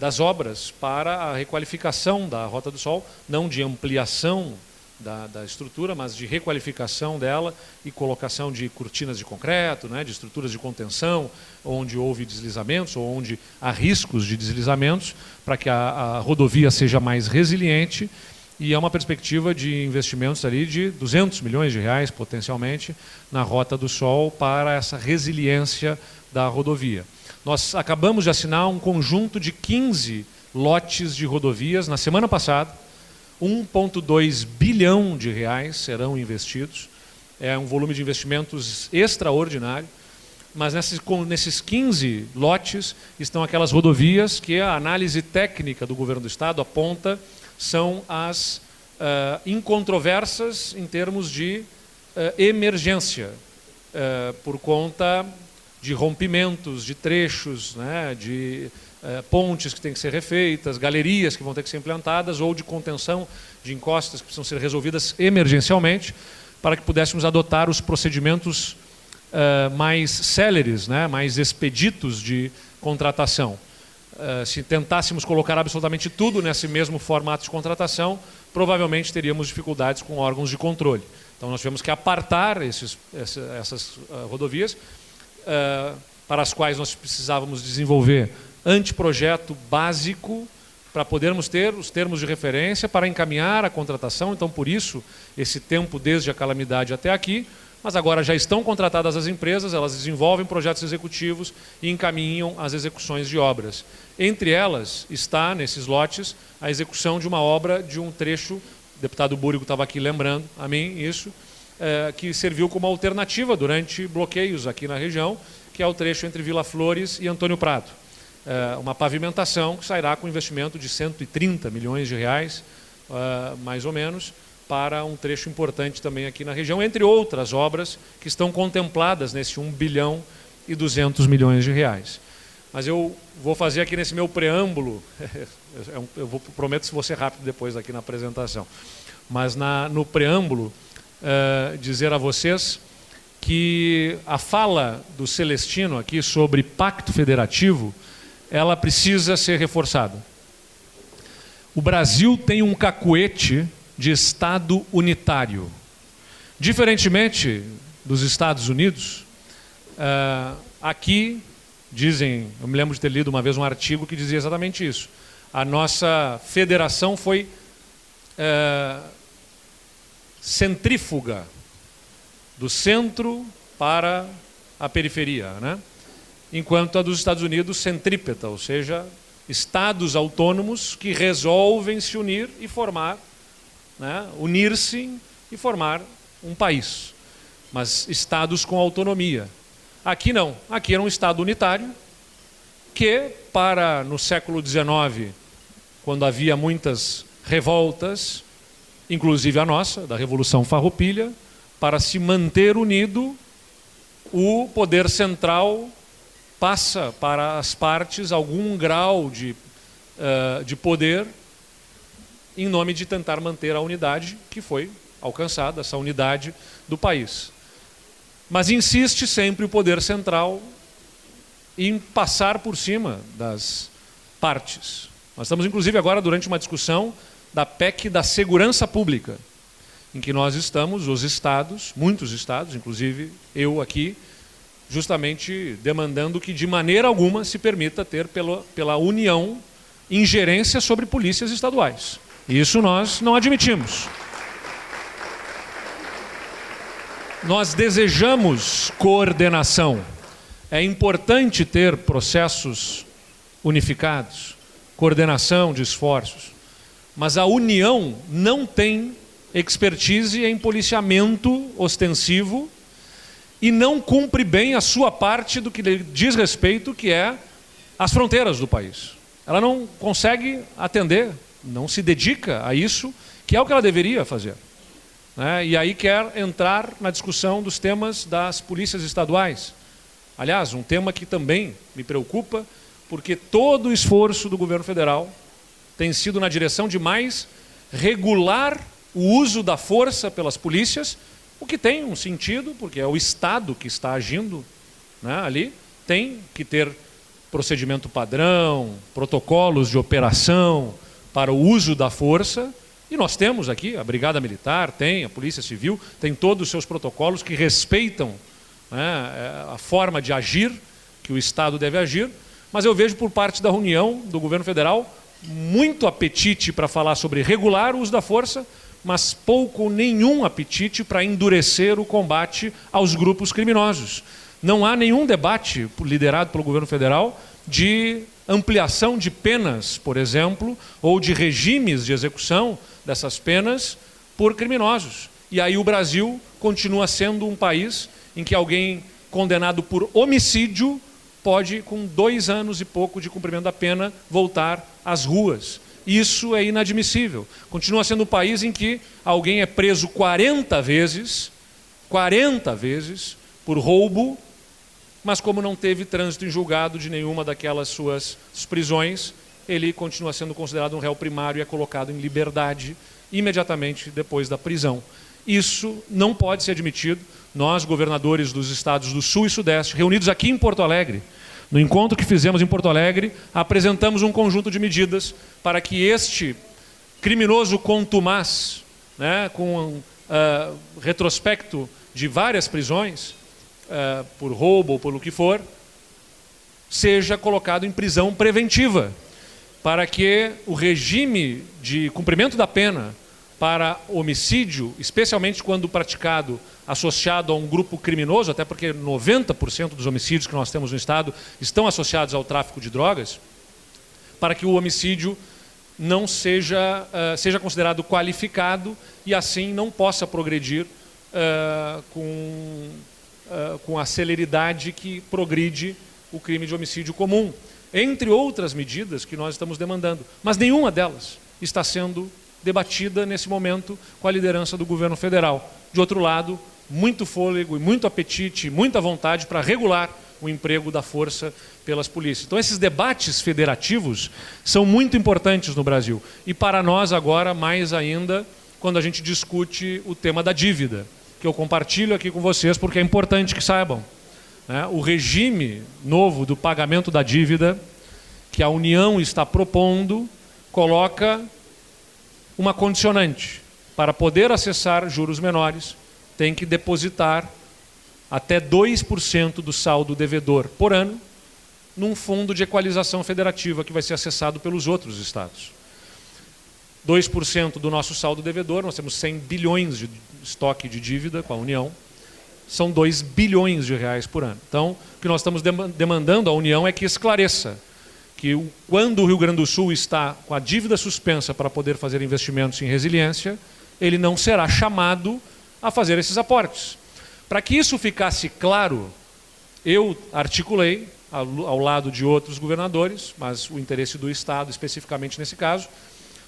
das obras para a requalificação da Rota do Sol, não de ampliação da estrutura, mas de requalificação dela e colocação de cortinas de concreto, né, de estruturas de contenção, onde houve deslizamentos ou onde há riscos de deslizamentos, para que a rodovia seja mais resiliente. E é uma perspectiva de investimentos ali de 200 milhões de reais, potencialmente, na Rota do Sol para essa resiliência da rodovia. Nós acabamos de assinar um conjunto de 15 lotes de rodovias na semana passada. 1,2 bilhão de reais serão investidos. É um volume de investimentos extraordinário. Mas nesses 15 lotes estão aquelas rodovias que a análise técnica do governo do Estado aponta são as incontroversas em termos de emergência, por conta de rompimentos, de trechos, né, de pontes que têm que ser refeitas, galerias que vão ter que ser implantadas ou de contenção de encostas que precisam ser resolvidas emergencialmente para que pudéssemos adotar os procedimentos mais céleres, né, mais expeditos de contratação. Se tentássemos colocar absolutamente tudo nesse mesmo formato de contratação, provavelmente teríamos dificuldades com órgãos de controle. Então nós tivemos que apartar essas rodovias para as quais nós precisávamos desenvolver anteprojeto básico para podermos ter os termos de referência para encaminhar a contratação. Então, por isso, esse tempo desde a calamidade até aqui. Mas agora já estão contratadas as empresas, elas desenvolvem projetos executivos e encaminham as execuções de obras. Entre elas está, nesses lotes, a execução de uma obra de um trecho, o deputado Búrigo estava aqui lembrando a mim isso, que serviu como alternativa durante bloqueios aqui na região, que é o trecho entre Vila Flores e Antônio Prado. Uma pavimentação que sairá com investimento de 130 milhões de reais, mais ou menos, para um trecho importante também aqui na região, entre outras obras que estão contempladas nesse 1 bilhão e 200 milhões de reais. Mas eu vou fazer aqui nesse meu preâmbulo, prometo que vou ser rápido depois aqui na apresentação, mas no preâmbulo dizer a vocês que a fala do Celestino aqui sobre pacto federativo, ela precisa ser reforçada. O Brasil tem um cacuete de Estado unitário. Diferentemente dos Estados Unidos, aqui dizem, eu me lembro de ter lido uma vez um artigo que dizia exatamente isso. A nossa federação foi centrífuga, do centro para a periferia, né? Enquanto a dos Estados Unidos centrípeta, ou seja, estados autônomos que resolvem se unir e formar, né, unir-se e formar um país, mas estados com autonomia. Aqui não, aqui era um estado unitário que, no século XIX, quando havia muitas revoltas, inclusive a nossa, da Revolução Farroupilha, para se manter unido, o poder central passa para as partes algum grau de poder em nome de tentar manter a unidade que foi alcançada, essa unidade do país. Mas insiste sempre o poder central em passar por cima das partes. Nós estamos, inclusive, agora durante uma discussão da PEC da segurança pública, em que nós estamos, os estados, muitos estados, inclusive eu aqui, justamente demandando que de maneira alguma se permita ter pela União ingerência sobre polícias estaduais. Isso nós não admitimos. Nós desejamos coordenação. É importante ter processos unificados, coordenação de esforços, mas a União não tem expertise em policiamento ostensivo e não cumpre bem a sua parte do que lhe diz respeito, que é as fronteiras do país. Ela não consegue atender, não se dedica a isso, que é o que ela deveria fazer. E aí quer entrar na discussão dos temas das polícias estaduais. Aliás, um tema que também me preocupa, porque todo o esforço do governo federal tem sido na direção de mais regular o uso da força pelas polícias, o que tem um sentido, porque é o Estado que está agindo, né, ali, tem que ter procedimento padrão, protocolos de operação para o uso da força, e nós temos aqui, a Brigada Militar tem, a Polícia Civil, tem todos os seus protocolos que respeitam, né, a forma de agir, que o Estado deve agir, mas eu vejo por parte da União, do governo federal, muito apetite para falar sobre regular o uso da força, mas pouco ou nenhum apetite para endurecer o combate aos grupos criminosos. Não há nenhum debate liderado pelo governo federal de ampliação de penas, por exemplo, ou de regimes de execução dessas penas por criminosos. E aí o Brasil continua sendo um país em que alguém condenado por homicídio pode, com 2 anos e pouco de cumprimento da pena, voltar às ruas. Isso é inadmissível. Continua sendo um país em que alguém é preso 40 vezes por roubo, mas como não teve trânsito em julgado de nenhuma daquelas suas prisões, ele continua sendo considerado um réu primário e é colocado em liberdade imediatamente depois da prisão. Isso não pode ser admitido. Nós, governadores dos estados do Sul e Sudeste, reunidos aqui em Porto Alegre, no encontro que fizemos em Porto Alegre, apresentamos um conjunto de medidas para que este criminoso contumaz, né, com retrospecto de várias prisões, por roubo ou por o que for, seja colocado em prisão preventiva, para que o regime de cumprimento da pena para homicídio, especialmente quando praticado associado a um grupo criminoso, até porque 90% dos homicídios que nós temos no Estado estão associados ao tráfico de drogas, para que o homicídio não seja considerado qualificado e assim não possa progredir com a celeridade que progride o crime de homicídio comum, entre outras medidas que nós estamos demandando. Mas nenhuma delas está sendo debatida nesse momento com a liderança do governo federal. De outro lado, muito fôlego e muito apetite, muita vontade para regular o emprego da força pelas polícias. Então, esses debates federativos são muito importantes no Brasil. E para nós agora, mais ainda, quando a gente discute o tema da dívida, que eu compartilho aqui com vocês porque é importante que saibam. Né? O regime novo do pagamento da dívida que a União está propondo coloca uma condicionante. Para poder acessar juros menores, tem que depositar até 2% do saldo devedor por ano num fundo de equalização federativa que vai ser acessado pelos outros estados. 2% do nosso saldo devedor, nós temos 100 bilhões de estoque de dívida com a União, são 2 bilhões de reais por ano. Então, o que nós estamos demandando à União é que esclareça que quando o Rio Grande do Sul está com a dívida suspensa para poder fazer investimentos em resiliência, ele não será chamado a fazer esses aportes. Para que isso ficasse claro, eu articulei, ao lado de outros governadores, mas o interesse do Estado especificamente nesse caso,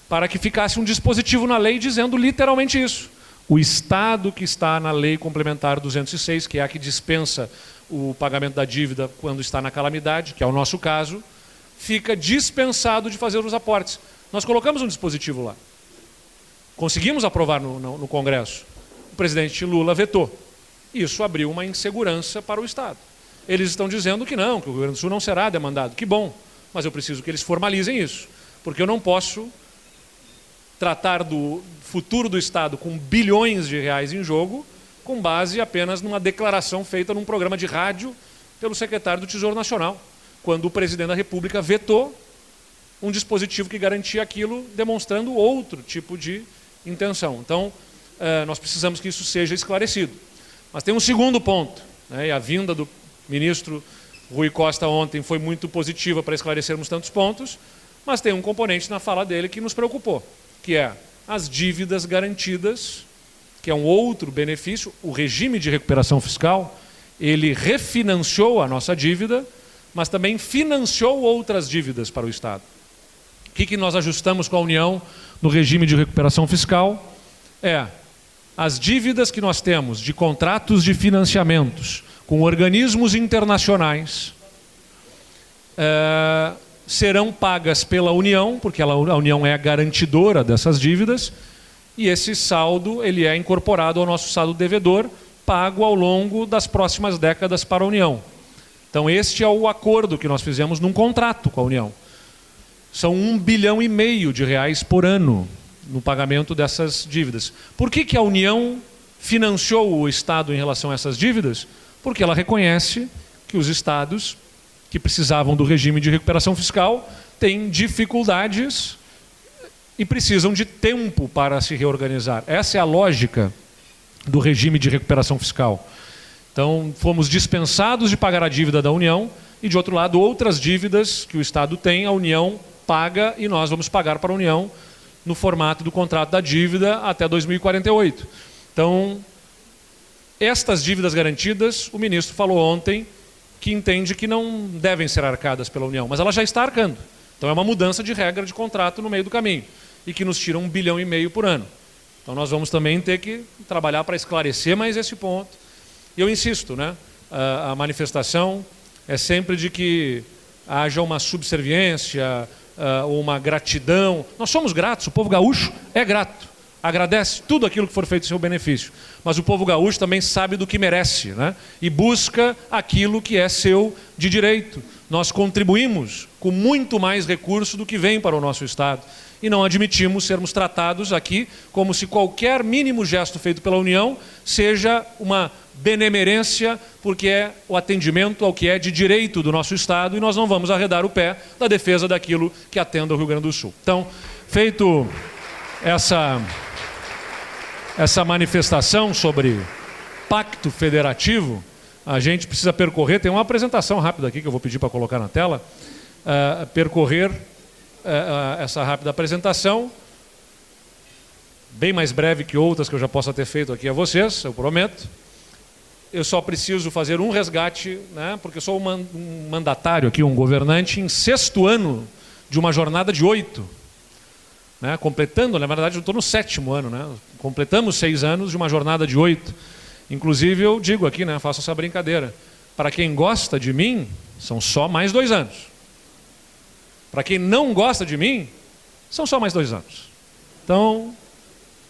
para que ficasse um dispositivo na lei dizendo literalmente isso. O Estado que está na Lei Complementar 206, que é a que dispensa o pagamento da dívida quando está na calamidade, que é o nosso caso, fica dispensado de fazer os aportes. Nós colocamos um dispositivo lá. Conseguimos aprovar no Congresso. O presidente Lula vetou. Isso abriu uma insegurança para o Estado. Eles estão dizendo que não, que o Rio Grande do Sul não será demandado. Que bom, mas eu preciso que eles formalizem isso, porque eu não posso tratar do futuro do Estado com bilhões de reais em jogo com base apenas numa declaração feita num programa de rádio pelo secretário do Tesouro Nacional, quando o presidente da República vetou um dispositivo que garantia aquilo, demonstrando outro tipo de intenção. Então, nós precisamos que isso seja esclarecido. Mas tem um segundo ponto, né, e a vinda do ministro Rui Costa ontem foi muito positiva para esclarecermos tantos pontos, mas tem um componente na fala dele que nos preocupou, que é as dívidas garantidas, que é um outro benefício. O regime de recuperação fiscal, ele refinanciou a nossa dívida, mas também financiou outras dívidas para o Estado. O que nós ajustamos com a União no regime de recuperação fiscal? As dívidas que nós temos de contratos de financiamentos com organismos internacionais serão pagas pela União, porque a União é a garantidora dessas dívidas, e esse saldo ele é incorporado ao nosso saldo devedor, pago ao longo das próximas décadas para a União. Então, este é o acordo que nós fizemos num contrato com a União. São 1,5 bilhão de reais por ano no pagamento dessas dívidas. Por que a União financiou o Estado em relação a essas dívidas? Porque ela reconhece que os estados que precisavam do regime de recuperação fiscal têm dificuldades e precisam de tempo para se reorganizar. Essa é a lógica do regime de recuperação fiscal. Então, fomos dispensados de pagar a dívida da União e, de outro lado, outras dívidas que o Estado tem, a União paga e nós vamos pagar para a União no formato do contrato da dívida até 2048. Então, estas dívidas garantidas, o ministro falou ontem que entende que não devem ser arcadas pela União, mas ela já está arcando. Então, é uma mudança de regra de contrato no meio do caminho e que nos tira 1,5 bilhão por ano. Então, nós vamos também ter que trabalhar para esclarecer mais esse ponto. E eu insisto, né? A manifestação é sempre de que haja uma subserviência ou uma gratidão. Nós somos gratos, o povo gaúcho é grato, agradece tudo aquilo que for feito em seu benefício. Mas o povo gaúcho também sabe do que merece, né? E busca aquilo que é seu de direito. Nós contribuímos com muito mais recurso do que vem para o nosso Estado. E não admitimos sermos tratados aqui como se qualquer mínimo gesto feito pela União seja uma benemerência, porque é o atendimento ao que é de direito do nosso Estado, e nós não vamos arredar o pé da defesa daquilo que atende ao Rio Grande do Sul. Então, feito essa manifestação sobre pacto federativo, a gente precisa percorrer, tem uma apresentação rápida aqui que eu vou pedir para colocar na tela, percorrer essa rápida apresentação, bem mais breve que outras que eu já possa ter feito aqui a vocês, eu prometo. Eu só preciso fazer um resgate, né, porque eu sou um mandatário aqui, um governante em 6º ano de uma jornada de 8. né? Completando, na verdade eu estou no 7º ano, né? Completamos 6 anos de uma jornada de 8. Inclusive eu digo aqui, né, faço essa brincadeira, para quem gosta de mim, são só mais 2 anos. Para quem não gosta de mim, são só mais 2 anos. Então,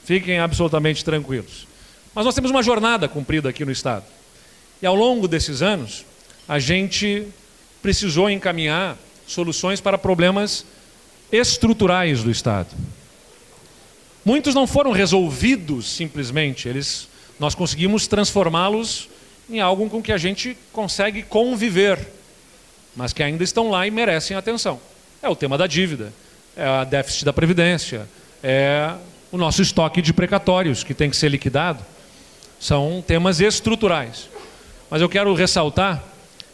fiquem absolutamente tranquilos. Mas nós temos uma jornada cumprida aqui no Estado. E ao longo desses anos, a gente precisou encaminhar soluções para problemas estruturais do Estado. Muitos não foram resolvidos simplesmente, nós conseguimos transformá-los em algo com que a gente consegue conviver, mas que ainda estão lá e merecem atenção. É o tema da dívida, é a déficit da Previdência, é o nosso estoque de precatórios que tem que ser liquidado. São temas estruturais. Mas eu quero ressaltar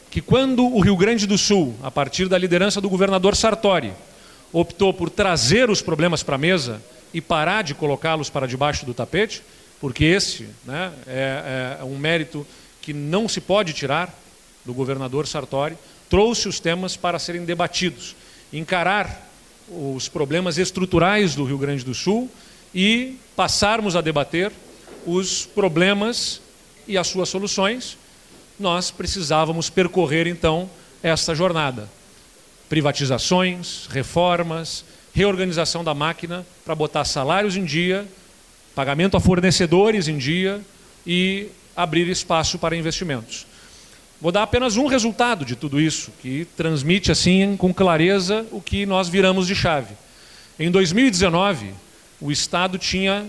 que quando o Rio Grande do Sul, a partir da liderança do governador Sartori, optou por trazer os problemas para a mesa e parar de colocá-los para debaixo do tapete, porque esse, né, é um mérito que não se pode tirar do governador Sartori, trouxe os temas para serem debatidos, encarar os problemas estruturais do Rio Grande do Sul e passarmos a debater os problemas e as suas soluções. Nós precisávamos percorrer, então, esta jornada. Privatizações, reformas, reorganização da máquina para botar salários em dia, pagamento a fornecedores em dia e abrir espaço para investimentos. Vou dar apenas um resultado de tudo isso, que transmite assim com clareza o que nós viramos de chave. Em 2019, o Estado tinha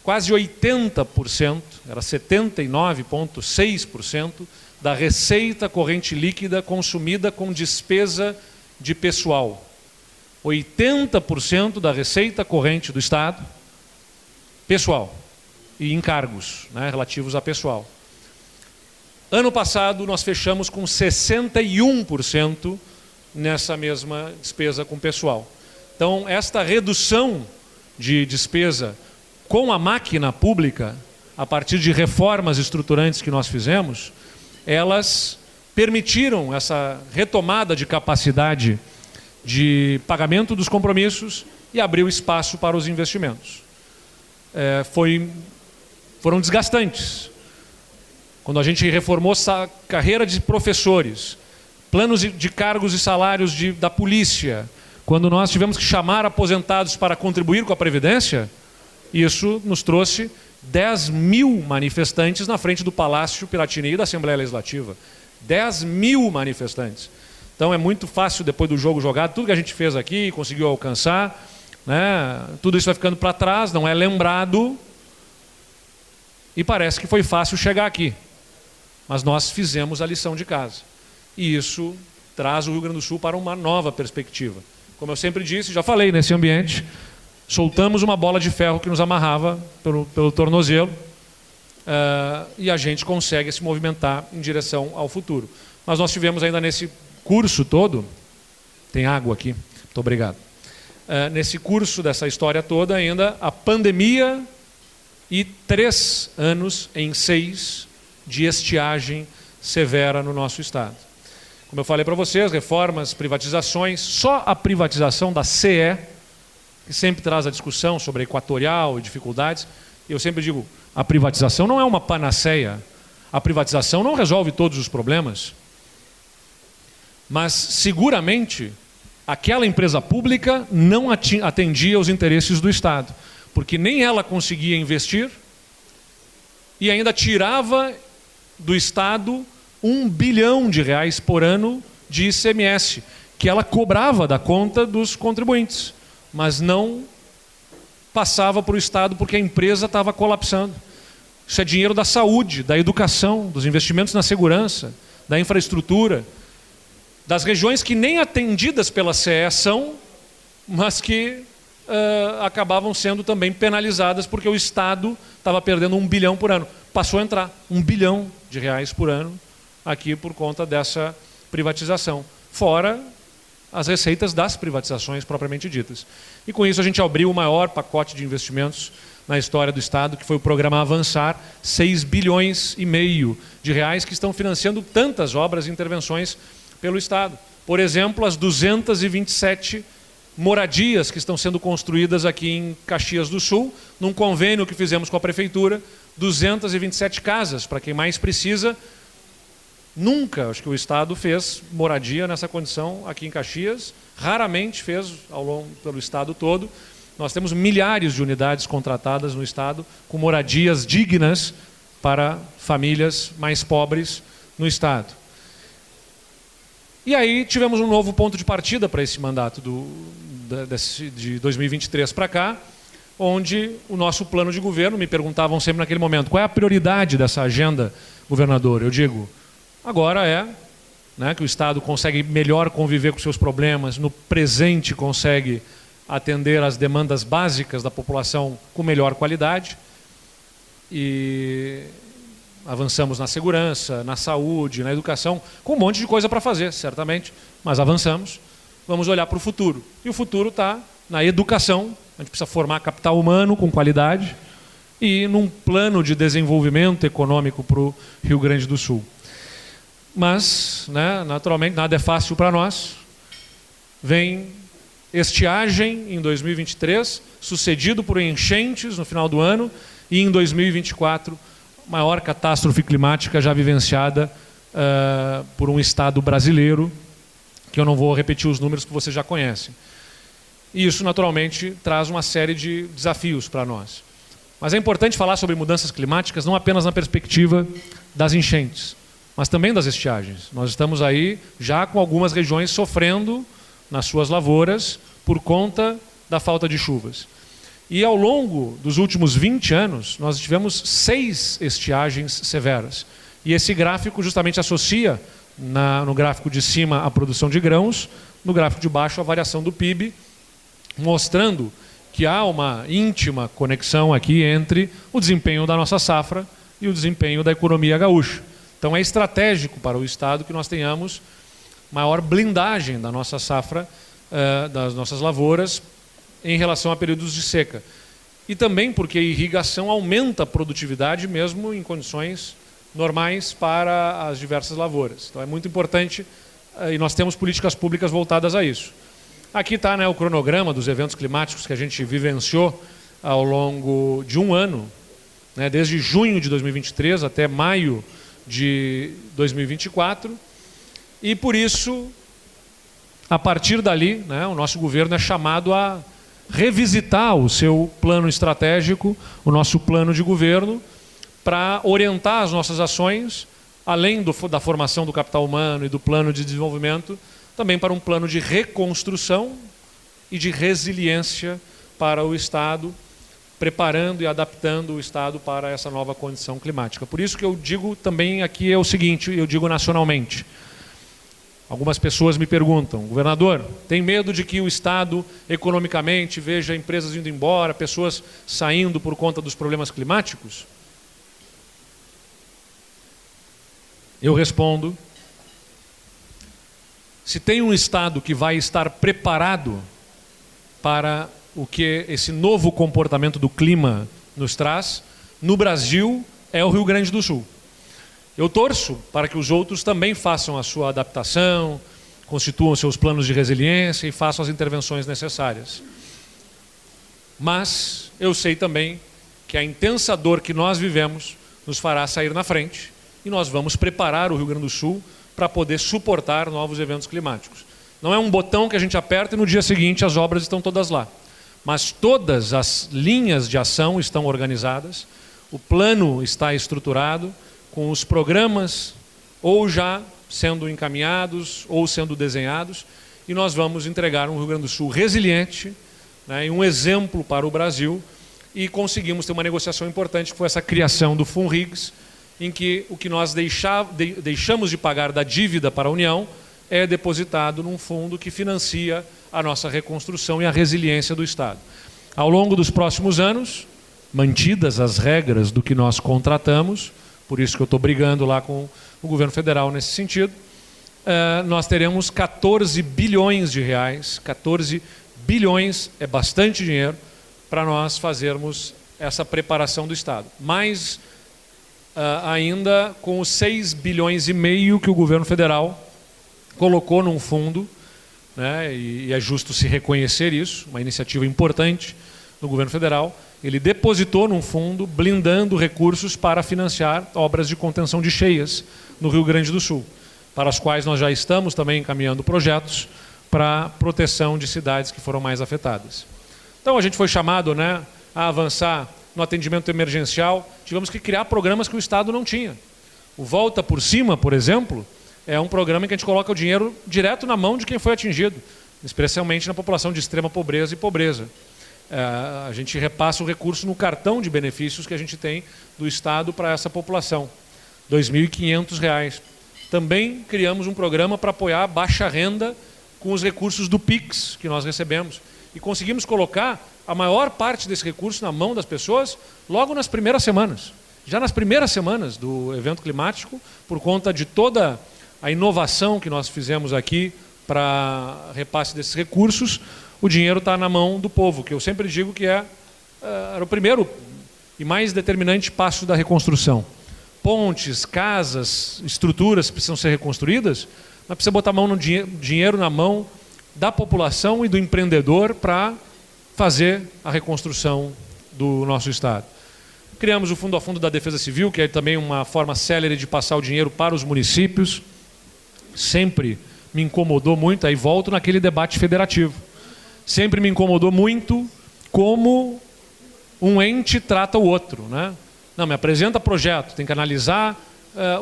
quase 80%, era 79,6% da receita corrente líquida consumida com despesa de pessoal. 80% da receita corrente do Estado, pessoal, e encargos, né, relativos a pessoal. Ano passado, nós fechamos com 61% nessa mesma despesa com pessoal. Então, esta redução de despesa com a máquina pública, a partir de reformas estruturantes que nós fizemos, elas permitiram essa retomada de capacidade de pagamento dos compromissos e abriu espaço para os investimentos. Foram desgastantes. Quando a gente reformou a carreira de professores, planos de cargos e salários da polícia, quando nós tivemos que chamar aposentados para contribuir com a Previdência, isso nos trouxe 10 mil manifestantes na frente do Palácio Piratini e da Assembleia Legislativa. 10 mil manifestantes. Então é muito fácil, depois do jogo jogado, tudo que a gente fez aqui, conseguiu alcançar, né, tudo isso vai ficando para trás, não é lembrado, e parece que foi fácil chegar aqui. Mas nós fizemos a lição de casa. E isso traz o Rio Grande do Sul para uma nova perspectiva. Como eu sempre disse, já falei nesse ambiente, soltamos uma bola de ferro que nos amarrava pelo tornozelo e a gente consegue se movimentar em direção ao futuro. Mas nós tivemos ainda nesse curso todo, tem água aqui, muito obrigado, nesse curso dessa história toda ainda, a pandemia e 3 anos em 6 de estiagem severa no nosso Estado. Como eu falei para vocês, reformas, privatizações, só a privatização da CE, que sempre traz a discussão sobre a Equatorial e dificuldades, eu sempre digo, a privatização não é uma panaceia, a privatização não resolve todos os problemas, mas seguramente aquela empresa pública não atendia aos interesses do Estado, porque nem ela conseguia investir e ainda tirava do Estado R$1 bilhão por ano de ICMS, que ela cobrava da conta dos contribuintes, mas não passava para o Estado porque a empresa estava colapsando. Isso é dinheiro da saúde, da educação, dos investimentos na segurança, da infraestrutura, das regiões que nem atendidas pela CE são, mas que acabavam sendo também penalizadas porque o Estado estava perdendo R$1 bilhão por ano. Passou a entrar R$1 bilhão por ano aqui por conta dessa privatização, fora as receitas das privatizações propriamente ditas. E com isso a gente abriu o maior pacote de investimentos na história do Estado, que foi o programa Avançar, R$6,5 bilhões que estão financiando tantas obras e intervenções pelo Estado. Por exemplo, as 227 moradias que estão sendo construídas aqui em Caxias do Sul, num convênio que fizemos com a Prefeitura, 227 casas, para quem mais precisa. Nunca, acho que o Estado fez moradia nessa condição aqui em Caxias, raramente fez pelo Estado todo. Nós temos milhares de unidades contratadas no Estado com moradias dignas para famílias mais pobres no Estado. E aí tivemos um novo ponto de partida para esse mandato de 2023 para cá, onde o nosso plano de governo, me perguntavam sempre naquele momento, qual é a prioridade dessa agenda, governador? Eu digo, agora é, né, que o Estado consegue melhor conviver com seus problemas, no presente consegue atender às demandas básicas da população com melhor qualidade, e avançamos na segurança, na saúde, na educação, com um monte de coisa para fazer, certamente, mas avançamos. Vamos olhar para o futuro. E o futuro está na educação. A gente precisa formar capital humano com qualidade e num plano de desenvolvimento econômico para o Rio Grande do Sul. Mas, né, naturalmente, nada é fácil para nós. Vem estiagem em 2023, sucedido por enchentes no final do ano, e em 2024, maior catástrofe climática já vivenciada por um Estado brasileiro, que eu não vou repetir os números que vocês já conhecem. E isso, naturalmente, traz uma série de desafios para nós. Mas é importante falar sobre mudanças climáticas não apenas na perspectiva das enchentes, mas também das estiagens. Nós estamos aí já com algumas regiões sofrendo nas suas lavouras por conta da falta de chuvas. E ao longo dos últimos 20 anos, nós tivemos 6 estiagens severas. E esse gráfico justamente associa, no gráfico de cima, a produção de grãos, no gráfico de baixo, a variação do PIB, mostrando que há uma íntima conexão aqui entre o desempenho da nossa safra e o desempenho da economia gaúcha. Então é estratégico para o Estado que nós tenhamos maior blindagem da nossa safra, das nossas lavouras, em relação a períodos de seca. E também porque a irrigação aumenta a produtividade mesmo em condições normais para as diversas lavouras. Então é muito importante, e nós temos políticas públicas voltadas a isso. Aqui está, né, o cronograma dos eventos climáticos que a gente vivenciou ao longo de um ano, né, desde junho de 2023 até maio de 2024, e por isso, a partir dali, né, o nosso governo é chamado a revisitar o seu plano estratégico, o nosso plano de governo, para orientar as nossas ações, além da formação do capital humano e do plano de desenvolvimento, também para um plano de reconstrução e de resiliência para o Estado, preparando e adaptando o Estado para essa nova condição climática. Por isso que eu digo também aqui é o seguinte, eu digo nacionalmente. Algumas pessoas me perguntam, governador, tem medo de que o Estado, economicamente, veja empresas indo embora, pessoas saindo por conta dos problemas climáticos? Eu respondo, se tem um Estado que vai estar preparado para o que esse novo comportamento do clima nos traz, no Brasil é o Rio Grande do Sul. Eu torço para que os outros também façam a sua adaptação, constituam seus planos de resiliência e façam as intervenções necessárias. Mas eu sei também que a intensa dor que nós vivemos nos fará sair na frente e nós vamos preparar o Rio Grande do Sul para poder suportar novos eventos climáticos. Não é um botão que a gente aperta e no dia seguinte as obras estão todas lá. Mas todas as linhas de ação estão organizadas, o plano está estruturado, com os programas ou já sendo encaminhados ou sendo desenhados, e nós vamos entregar um Rio Grande do Sul resiliente, né, e um exemplo para o Brasil, e conseguimos ter uma negociação importante, que foi essa criação do FUNRIGS, em que o que nós deixamos de pagar da dívida para a União é depositado num fundo que financia a nossa reconstrução e a resiliência do Estado. Ao longo dos próximos anos, mantidas as regras do que nós contratamos, por isso que eu estou brigando lá com o governo federal nesse sentido, nós teremos 14 bilhões de reais, 14 bilhões é bastante dinheiro para nós fazermos essa preparação do Estado. Mais ainda com os 6 bilhões e meio que o governo federal colocou num fundo né, e é justo se reconhecer isso, uma iniciativa importante do governo federal. Ele depositou num fundo blindando recursos para financiar obras de contenção de cheias no Rio Grande do Sul, para as quais nós já estamos também encaminhando projetos para proteção de cidades que foram mais afetadas. Então a gente foi chamado, né, a avançar no atendimento emergencial. Tivemos que criar programas que o Estado não tinha. O Volta por Cima, por exemplo, é um programa em que a gente coloca o dinheiro direto na mão de quem foi atingido, especialmente na população de extrema pobreza e pobreza. A gente repassa o recurso no cartão de benefícios que a gente tem do Estado para essa população, R$ 2.500. Também criamos um programa para apoiar a baixa renda com os recursos do PIX que nós recebemos. E conseguimos colocar a maior parte desse recurso na mão das pessoas logo nas primeiras semanas. Já nas primeiras semanas do evento climático, por conta de toda a inovação que nós fizemos aqui para repasse desses recursos, o dinheiro está na mão do povo, que eu sempre digo que era o primeiro e mais determinante passo da reconstrução. Pontes, casas, estruturas que precisam ser reconstruídas, mas precisa botar a mão no dinheiro na mão da população e do empreendedor para fazer a reconstrução do nosso Estado. Criamos o Fundo a Fundo da Defesa Civil, que é também uma forma célere de passar o dinheiro para os municípios. Sempre me incomodou muito, aí volto naquele debate federativo. Sempre me incomodou muito como um ente trata o outro, né? Não, me apresenta projeto, tem que analisar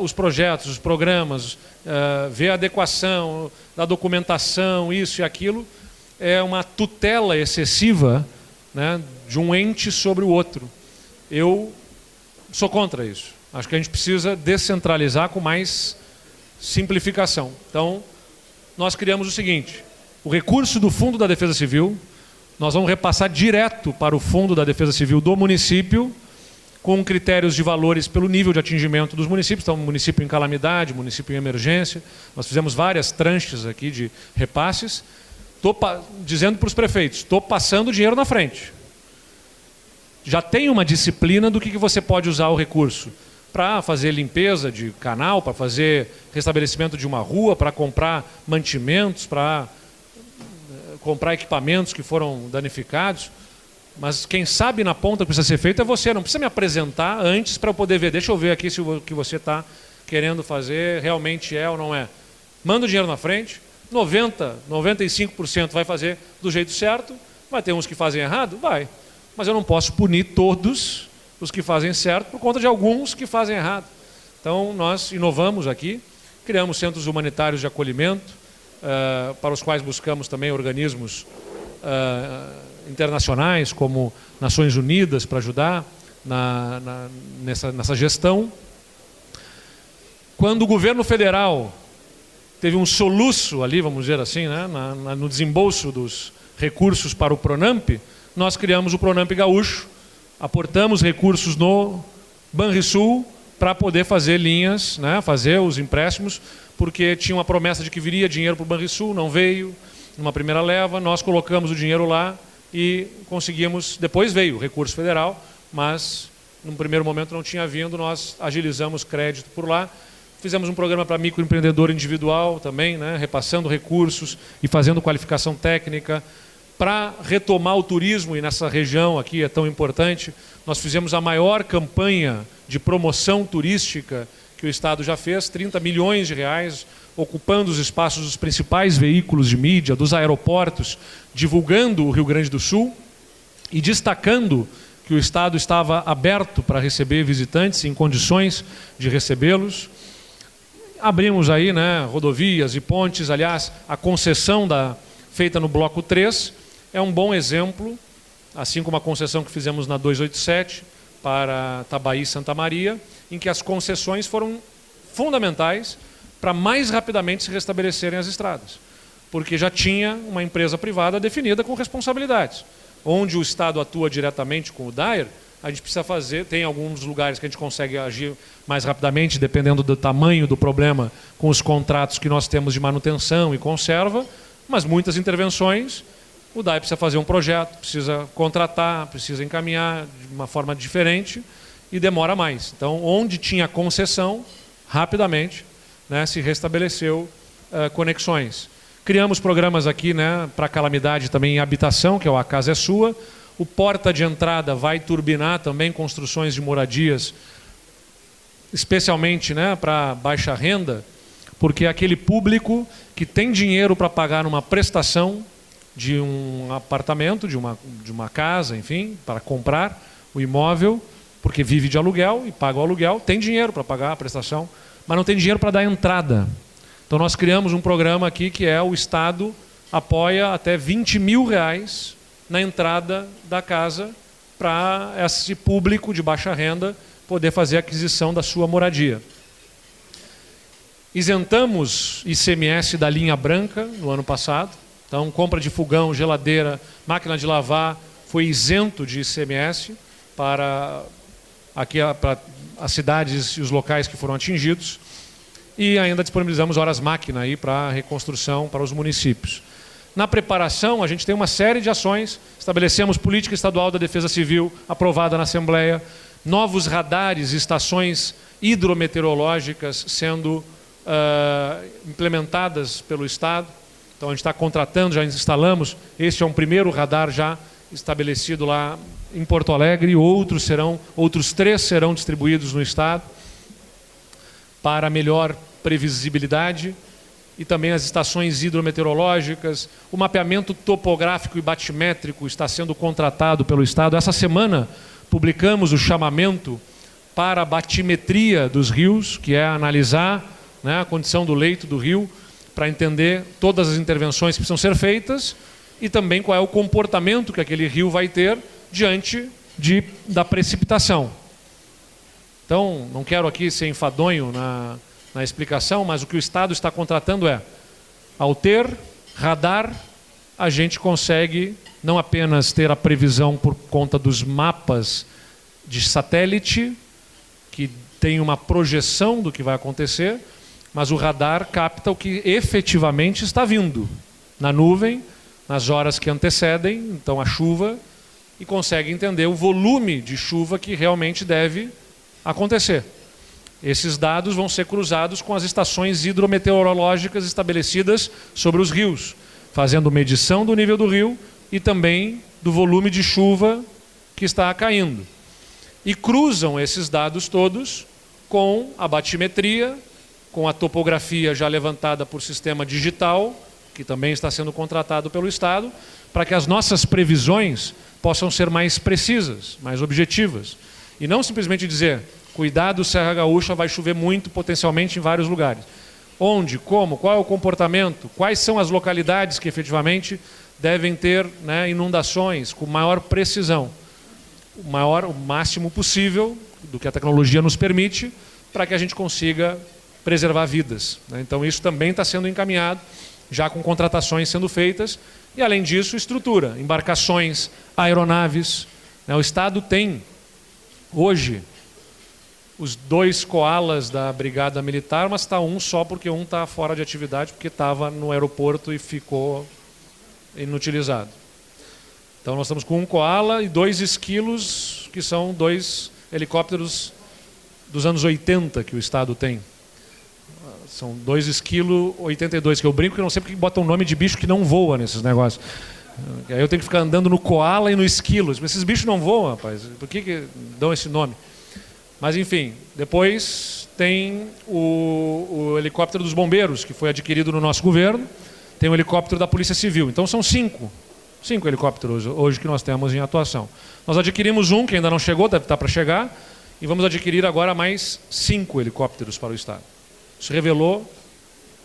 os projetos, os programas, ver a adequação da documentação, isso e aquilo. É uma tutela excessiva, né, de um ente sobre o outro. Eu sou contra isso. Acho que a gente precisa descentralizar com mais simplificação. Então, nós criamos o seguinte: o recurso do Fundo da Defesa Civil, nós vamos repassar direto para o Fundo da Defesa Civil do município, com critérios de valores pelo nível de atingimento dos municípios. Então, município em calamidade, município em emergência. Nós fizemos várias tranches aqui de repasses. Estou dizendo para os prefeitos, estou passando o dinheiro na frente. Já tem uma disciplina do que você pode usar o recurso. Para fazer limpeza de canal, para fazer restabelecimento de uma rua, para comprar mantimentos, para comprar equipamentos que foram danificados. Mas quem sabe na ponta que precisa ser feito é você. Não precisa me apresentar antes para eu poder ver. Deixa eu ver aqui se o que você está querendo fazer realmente é ou não é. Manda o dinheiro na frente. 95% vai fazer do jeito certo. Vai ter uns que fazem errado? Vai. Mas eu não posso punir todos os que fazem certo por conta de alguns que fazem errado. Então, nós inovamos aqui, criamos centros humanitários de acolhimento, para os quais buscamos também organismos internacionais, como Nações Unidas, para ajudar nessa gestão. Quando o governo federal teve um soluço ali, vamos dizer assim, né, no desembolso dos recursos para o Pronamp, nós criamos o Pronamp Gaúcho, aportamos recursos no Banrisul para poder fazer linhas, né, fazer os empréstimos, porque tinha uma promessa de que viria dinheiro para o Banrisul, não veio, numa primeira leva, nós colocamos o dinheiro lá e conseguimos, depois veio o recurso federal, mas num primeiro momento não tinha vindo, nós agilizamos crédito por lá, fizemos um programa para microempreendedor individual também, né, repassando recursos e fazendo qualificação técnica. Para retomar o turismo, e nessa região aqui é tão importante, nós fizemos a maior campanha de promoção turística que o Estado já fez, 30 milhões de reais, ocupando os espaços dos principais veículos de mídia, dos aeroportos, divulgando o Rio Grande do Sul e destacando que o Estado estava aberto para receber visitantes, em condições de recebê-los. Abrimos aí, né, rodovias e pontes, aliás, a concessão feita no bloco 3, é um bom exemplo, assim como a concessão que fizemos na 287 para Tabaí e Santa Maria, em que as concessões foram fundamentais para mais rapidamente se restabelecerem as estradas, porque já tinha uma empresa privada definida com responsabilidades. Onde o Estado atua diretamente com o DAER, a gente precisa fazer, tem alguns lugares que a gente consegue agir mais rapidamente, dependendo do tamanho do problema, com os contratos que nós temos de manutenção e conserva, mas muitas intervenções, o DAE precisa fazer um projeto, precisa contratar, precisa encaminhar de uma forma diferente e demora mais. Então, onde tinha concessão, rapidamente, né, se restabeleceu conexões. Criamos programas aqui, né, para calamidade também em habitação, que é o A Casa é Sua. O Porta de Entrada vai turbinar também construções de moradias, especialmente, né, para baixa renda, porque é aquele público que tem dinheiro para pagar uma prestação de um apartamento, de uma casa, enfim, para comprar o imóvel, porque vive de aluguel e paga o aluguel, tem dinheiro para pagar a prestação, mas não tem dinheiro para dar entrada. Então nós criamos um programa aqui que é o Estado apoia até R$20 mil na entrada da casa para esse público de baixa renda poder fazer a aquisição da sua moradia. Isentamos ICMS da linha branca no ano passado. Então, compra de fogão, geladeira, máquina de lavar, foi isento de ICMS para as cidades e os locais que foram atingidos. E ainda disponibilizamos horas máquina aí para reconstrução para os municípios. Na preparação, a gente tem uma série de ações. Estabelecemos política estadual da defesa civil, aprovada na Assembleia, novos radares e estações hidrometeorológicas sendo implementadas pelo Estado. Então a gente está contratando, já instalamos. Este é um primeiro radar já estabelecido lá em Porto Alegre, e outros 3 serão distribuídos no Estado para melhor previsibilidade, e também as estações hidrometeorológicas. O mapeamento topográfico e batimétrico está sendo contratado pelo Estado. Essa semana publicamos o chamamento para a batimetria dos rios, que é analisar, né, a condição do leito do rio, para entender todas as intervenções que precisam ser feitas e também qual é o comportamento que aquele rio vai ter diante da precipitação. Então, não quero aqui ser enfadonho na explicação, mas o que o Estado está contratando é, ao ter radar, a gente consegue não apenas ter a previsão por conta dos mapas de satélite, que tem uma projeção do que vai acontecer, mas o radar capta o que efetivamente está vindo na nuvem, nas horas que antecedem, então a chuva, e consegue entender o volume de chuva que realmente deve acontecer. Esses dados vão ser cruzados com as estações hidrometeorológicas estabelecidas sobre os rios, fazendo medição do nível do rio e também do volume de chuva que está caindo. E cruzam esses dados todos com a batimetria, com a topografia já levantada por sistema digital, que também está sendo contratado pelo Estado, para que as nossas previsões possam ser mais precisas, mais objetivas. E não simplesmente dizer, cuidado, Serra Gaúcha vai chover muito, potencialmente em vários lugares. Onde, como, qual é o comportamento, quais são as localidades que efetivamente devem ter, né, inundações com maior precisão. O máximo possível do que a tecnologia nos permite, para que a gente consiga preservar vidas, né? Então isso também está sendo encaminhado, já com contratações sendo feitas, e além disso, estrutura, embarcações, aeronaves, né? O Estado tem, hoje, os 2 Koalas da Brigada Militar, mas está um só porque um está fora de atividade, porque estava no aeroporto e ficou inutilizado. Então nós estamos com um Koala e 2 esquilos, que são 2 helicópteros dos anos 80 que o Estado tem. São 2 esquilo 82, que eu brinco que eu não sei porque botam um nome de bicho que não voa nesses negócios. Aí eu tenho que ficar andando no Koala e no esquilo. Esses bichos não voam, rapaz. Por que dão esse nome? Mas enfim, depois tem o helicóptero dos bombeiros, que foi adquirido no nosso governo. Tem o helicóptero da Polícia Civil. Então são 5 helicópteros hoje que nós temos em atuação. Nós adquirimos um que ainda não chegou, deve estar para chegar, e vamos adquirir agora mais 5 helicópteros para o Estado. Isso revelou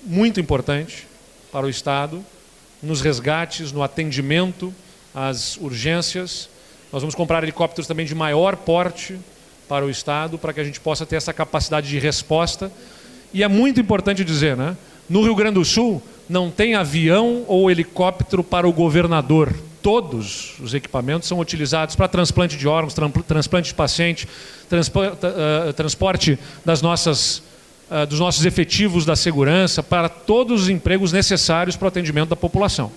muito importante para o Estado, nos resgates, no atendimento às urgências. Nós vamos comprar helicópteros também de maior porte para o Estado, para que a gente possa ter essa capacidade de resposta. E é muito importante dizer, né? No Rio Grande do Sul, não tem avião ou helicóptero para o governador. Todos os equipamentos são utilizados para transplante de órgãos, transplante de paciente, transporte dos nossos efetivos da segurança, para todos os empregos necessários para o atendimento da população.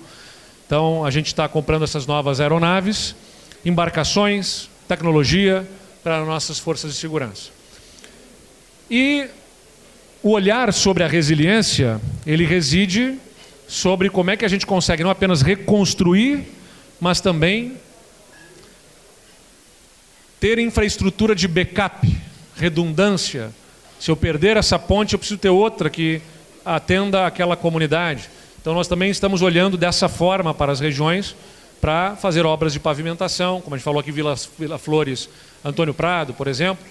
Então, a gente está comprando essas novas aeronaves, embarcações, tecnologia para nossas forças de segurança. E o olhar sobre a resiliência, ele reside sobre como é que a gente consegue não apenas reconstruir, mas também ter infraestrutura de backup, redundância. Se eu perder essa ponte, eu preciso ter outra que atenda àquela comunidade. Então nós também estamos olhando dessa forma para as regiões para fazer obras de pavimentação, como a gente falou aqui, Vila Flores, Antônio Prado, por exemplo,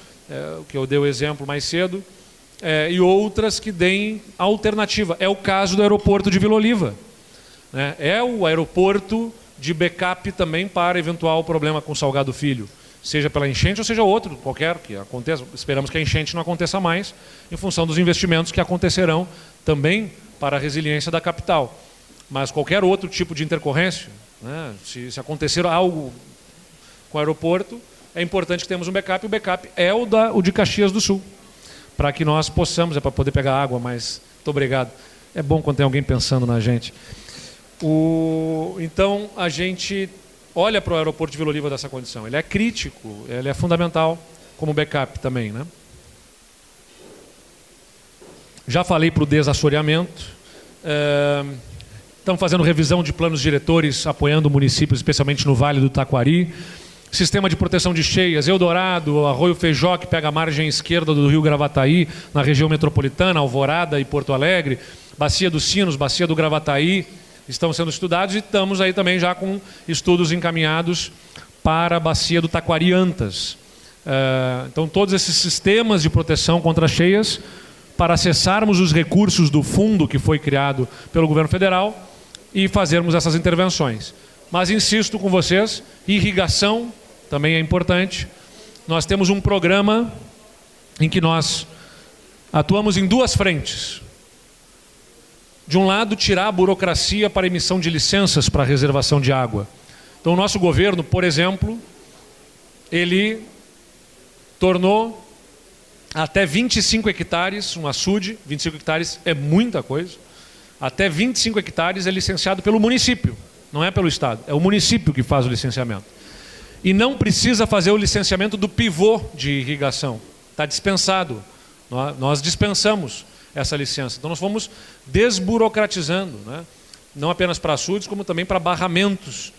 que eu dei o exemplo mais cedo, e outras que deem alternativa. É o caso do aeroporto de Vila Oliva, né? É o aeroporto de backup também para eventual problema com Salgado Filho, seja pela enchente ou seja outro, qualquer que aconteça. Esperamos que a enchente não aconteça mais, em função dos investimentos que acontecerão também para a resiliência da capital. Mas qualquer outro tipo de intercorrência, né, se acontecer algo com o aeroporto, é importante que tenhamos um backup. O backup é o de Caxias do Sul, para que nós possamos, para poder pegar água, mas muito obrigado. É bom quando tem alguém pensando na gente. Então, a gente olha para o aeroporto de Vila Oliva dessa condição. Ele é crítico, ele é fundamental como backup também, né? Já falei para o desassoreamento. Estamos fazendo revisão de planos diretores, apoiando municípios, especialmente no Vale do Taquari. Sistema de proteção de cheias, Eldorado, Arroio Feijó, que pega a margem esquerda do rio Gravataí, na região metropolitana, Alvorada e Porto Alegre, Bacia dos Sinos, Bacia do Gravataí, estão sendo estudados, e estamos aí também já com estudos encaminhados para a Bacia do Taquari-Antas. Então, todos esses sistemas de proteção contra cheias, para acessarmos os recursos do fundo que foi criado pelo governo federal e fazermos essas intervenções. Mas insisto com vocês, irrigação também é importante. Nós temos um programa em que nós atuamos em duas frentes. De um lado, tirar a burocracia para emissão de licenças para reservação de água. Então, o nosso governo, por exemplo, ele tornou até 25 hectares, um açude, 25 hectares é muita coisa, até 25 hectares é licenciado pelo município, não é pelo Estado, é o município que faz o licenciamento. E não precisa fazer o licenciamento do pivô de irrigação, está dispensado, nós dispensamos essa licença. Então nós fomos desburocratizando, né? Não apenas para açudes, como também para barramentos,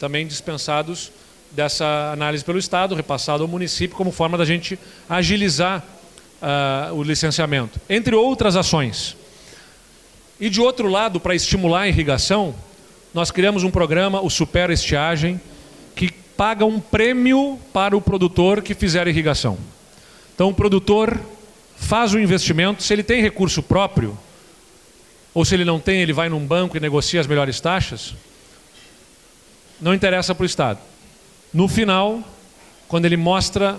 também dispensados dessa análise pelo Estado, repassado ao município, como forma da gente agilizar o licenciamento, entre outras ações. E de outro lado, para estimular a irrigação, nós criamos um programa, o Supera Estiagem, que paga um prêmio para o produtor que fizer irrigação. Então o produtor faz o investimento, se ele tem recurso próprio, ou se ele não tem, ele vai num banco e negocia as melhores taxas, não interessa para o Estado. No final, quando ele mostra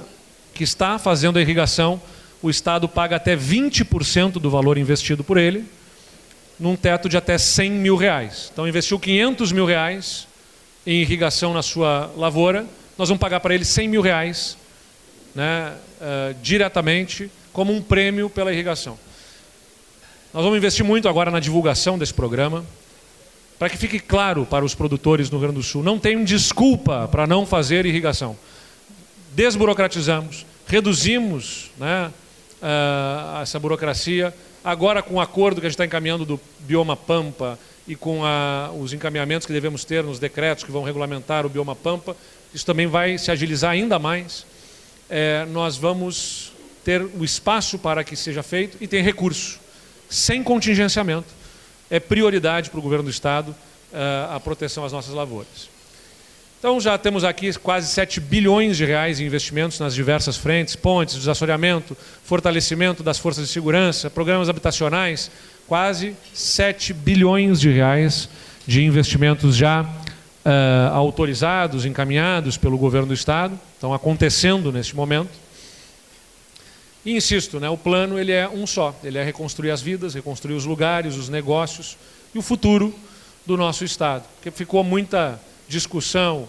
que está fazendo a irrigação, o Estado paga até 20% do valor investido por ele, num teto de até R$100 mil. Então investiu R$500 mil em irrigação na sua lavoura, nós vamos pagar para ele R$100 mil, né, diretamente, como um prêmio pela irrigação. Nós vamos investir muito agora na divulgação desse programa, para que fique claro para os produtores no Rio Grande do Sul, não tem desculpa para não fazer irrigação. Desburocratizamos, reduzimos, né, essa burocracia. Agora, com o acordo que a gente está encaminhando do Bioma Pampa e com os encaminhamentos que devemos ter nos decretos que vão regulamentar o Bioma Pampa, isso também vai se agilizar ainda mais. Nós vamos ter o espaço para que seja feito e tem recurso, sem contingenciamento. É prioridade para o governo do Estado a proteção às nossas lavouras. Então já temos aqui quase R$7 bilhões em investimentos nas diversas frentes, pontes, desassoreamento, fortalecimento das forças de segurança, programas habitacionais, quase R$7 bilhões de investimentos já autorizados, encaminhados pelo governo do Estado, estão acontecendo neste momento. E insisto, né, o plano ele é um só, ele é reconstruir as vidas, reconstruir os lugares, os negócios e o futuro do nosso Estado. Porque ficou muita discussão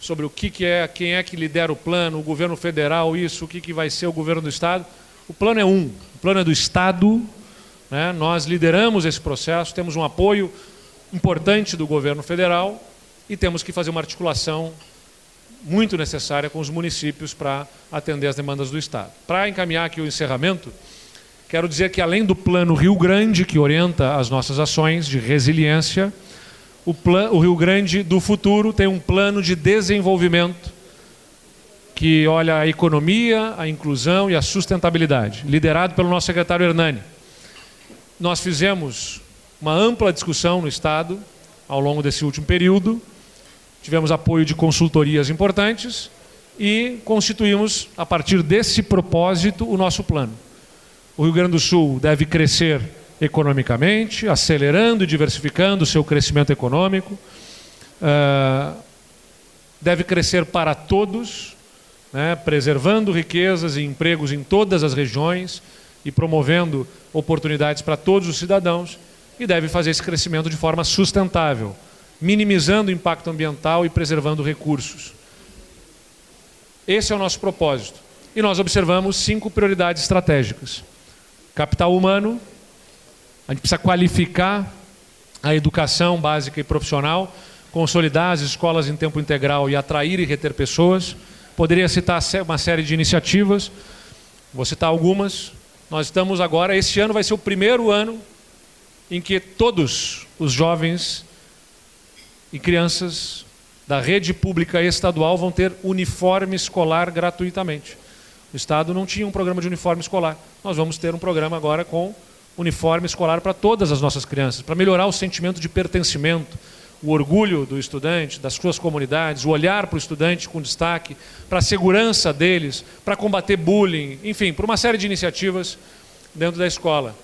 sobre o que é, quem é que lidera o plano, o governo federal, isso, o que vai ser o governo do Estado. O plano é o plano é do Estado, né? Nós lideramos esse processo, temos um apoio importante do governo federal e temos que fazer uma articulação muito necessária com os municípios para atender as demandas do Estado. Para encaminhar aqui o encerramento, quero dizer que, além do Plano Rio Grande, que orienta as nossas ações de resiliência, o Rio Grande do futuro tem um plano de desenvolvimento que olha a economia, a inclusão e a sustentabilidade, liderado pelo nosso secretário Hernani. Nós fizemos uma ampla discussão no Estado ao longo desse último período, tivemos apoio de consultorias importantes e constituímos, a partir desse propósito, o nosso plano. O Rio Grande do Sul deve crescer economicamente, acelerando e diversificando o seu crescimento econômico, deve crescer para todos, né, preservando riquezas e empregos em todas as regiões e promovendo oportunidades para todos os cidadãos, e deve fazer esse crescimento de forma sustentável, minimizando o impacto ambiental e preservando recursos. Esse é o nosso propósito. E nós observamos 5 prioridades estratégicas. Capital humano, a gente precisa qualificar a educação básica e profissional, consolidar as escolas em tempo integral e atrair e reter pessoas. Poderia citar uma série de iniciativas, vou citar algumas. Nós estamos agora, este ano vai ser o primeiro ano em que todos os jovens e crianças da rede pública estadual vão ter uniforme escolar gratuitamente. O Estado não tinha um programa de uniforme escolar. Nós vamos ter um programa agora com uniforme escolar para todas as nossas crianças, para melhorar o sentimento de pertencimento, o orgulho do estudante, das suas comunidades, o olhar para o estudante com destaque, para a segurança deles, para combater bullying, enfim, por uma série de iniciativas dentro da escola.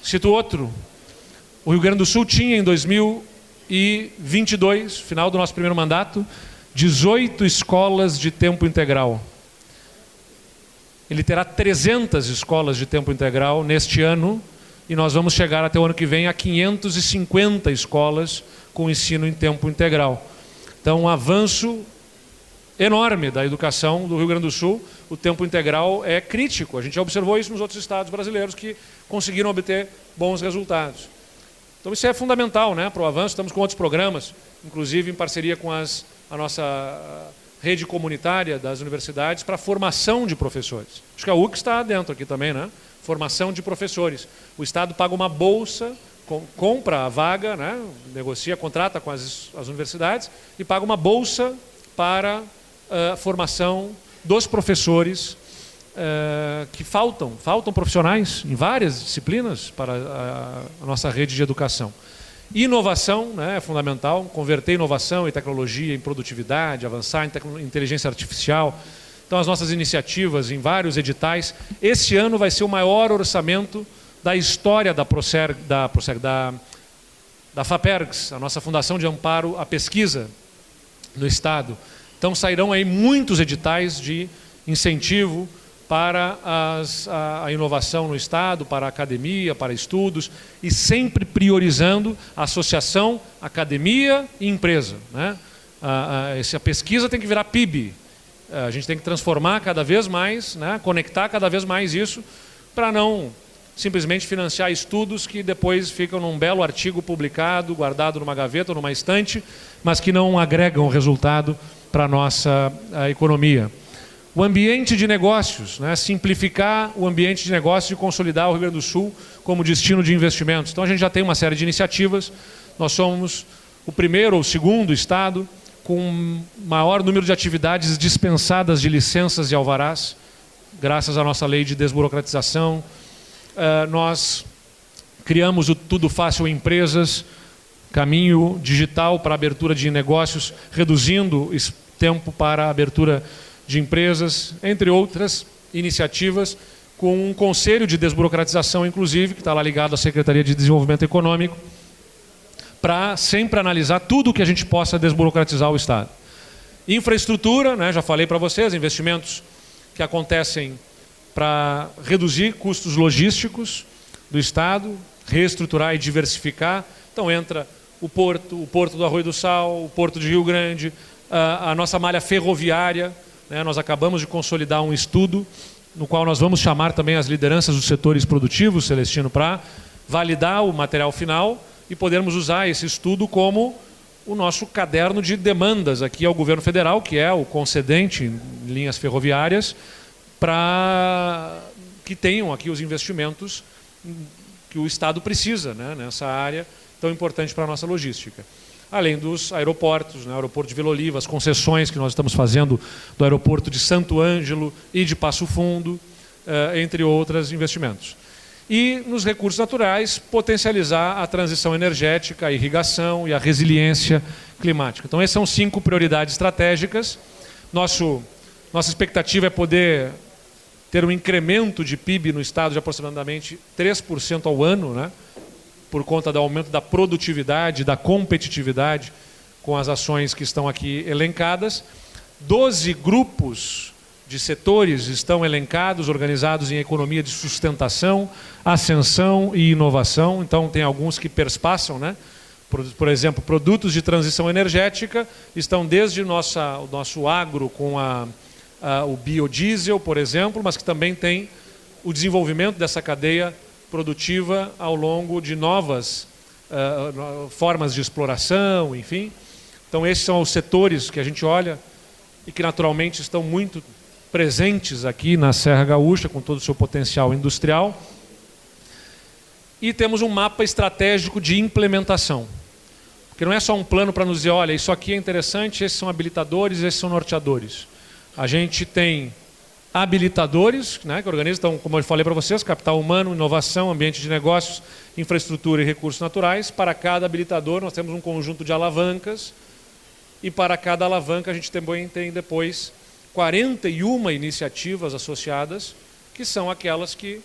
Cito outro. O Rio Grande do Sul tinha, em 2022, final do nosso primeiro mandato, 18 escolas de tempo integral. Ele terá 300 escolas de tempo integral neste ano, e nós vamos chegar até o ano que vem a 550 escolas com ensino em tempo integral. Então, um avanço enorme da educação do Rio Grande do Sul. O tempo integral é crítico. A gente já observou isso nos outros estados brasileiros que conseguiram obter bons resultados. Então, isso é fundamental, né, para o avanço. Estamos com outros programas, inclusive em parceria com a nossa rede comunitária das universidades, para a formação de professores. Acho que a UC está dentro aqui também, né? Formação de professores. O Estado paga uma bolsa, compra a vaga, né? Negocia, contrata com as universidades e paga uma bolsa para a formação dos professores que faltam profissionais em várias disciplinas para a nossa rede de educação. Inovação, né, é fundamental, converter inovação e tecnologia em produtividade, avançar em inteligência artificial. Então, as nossas iniciativas em vários editais. Esse ano vai ser o maior orçamento da história da FAPERGS, a nossa Fundação de Amparo à Pesquisa no Estado. Então, sairão aí muitos editais de incentivo para a inovação no Estado, para a academia, para estudos, e sempre priorizando a associação academia e empresa, né? A pesquisa tem que virar PIB. A gente tem que transformar cada vez mais, né? Conectar cada vez mais isso, para não simplesmente financiar estudos que depois ficam num belo artigo publicado, guardado numa gaveta ou numa estante, mas que não agregam resultado para a nossa economia. O ambiente de negócios, né? Simplificar o ambiente de negócios e consolidar o Rio Grande do Sul como destino de investimentos. Então, a gente já tem uma série de iniciativas. Nós somos o primeiro ou segundo estado com maior número de atividades dispensadas de licenças e alvarás, graças à nossa lei de desburocratização. Nós criamos o Tudo Fácil Empresas, caminho digital para a abertura de negócios, reduzindo o tempo para a abertura de empresas, entre outras iniciativas, com um conselho de desburocratização, inclusive, que está lá ligado à Secretaria de Desenvolvimento Econômico, para sempre analisar tudo o que a gente possa desburocratizar o Estado. Infraestrutura, né, já falei para vocês, investimentos que acontecem para reduzir custos logísticos do Estado, reestruturar e diversificar. Então entra o Porto do Arroio do Sal, o Porto de Rio Grande, a nossa malha ferroviária, né? Nós acabamos de consolidar um estudo no qual nós vamos chamar também as lideranças dos setores produtivos, Celestino, para validar o material final e podermos usar esse estudo como o nosso caderno de demandas aqui ao governo federal, que é o concedente em linhas ferroviárias, para que tenham aqui os investimentos que o Estado precisa, né, nessa área tão importante para a nossa logística. Além dos aeroportos, né, aeroporto de Vila Oliva, as concessões que nós estamos fazendo do aeroporto de Santo Ângelo e de Passo Fundo, entre outros investimentos. E nos recursos naturais, potencializar a transição energética, a irrigação e a resiliência climática. Então, essas são 5 prioridades estratégicas. Nossa expectativa é poder ter um incremento de PIB no Estado de aproximadamente 3% ao ano, né, por conta do aumento da produtividade, da competitividade, com as ações que estão aqui elencadas. 12 grupos de setores estão elencados, organizados em economia de sustentação, ascensão e inovação. Então, tem alguns que perspassam, né? Por exemplo, produtos de transição energética estão desde o nosso agro com o biodiesel, por exemplo, mas que também tem o desenvolvimento dessa cadeia produtiva ao longo de novas formas de exploração, enfim. Então, esses são os setores que a gente olha e que naturalmente estão muito presentes aqui na Serra Gaúcha, com todo o seu potencial industrial. E temos um mapa estratégico de implementação. Porque não é só um plano para nos dizer, olha, isso aqui é interessante, esses são habilitadores, esses são norteadores. A gente tem habilitadores, né, que organizam, então, como eu falei para vocês, capital humano, inovação, ambiente de negócios, infraestrutura e recursos naturais. Para cada habilitador nós temos um conjunto de alavancas e para cada alavanca a gente também tem depois 41 iniciativas associadas, que são aquelas que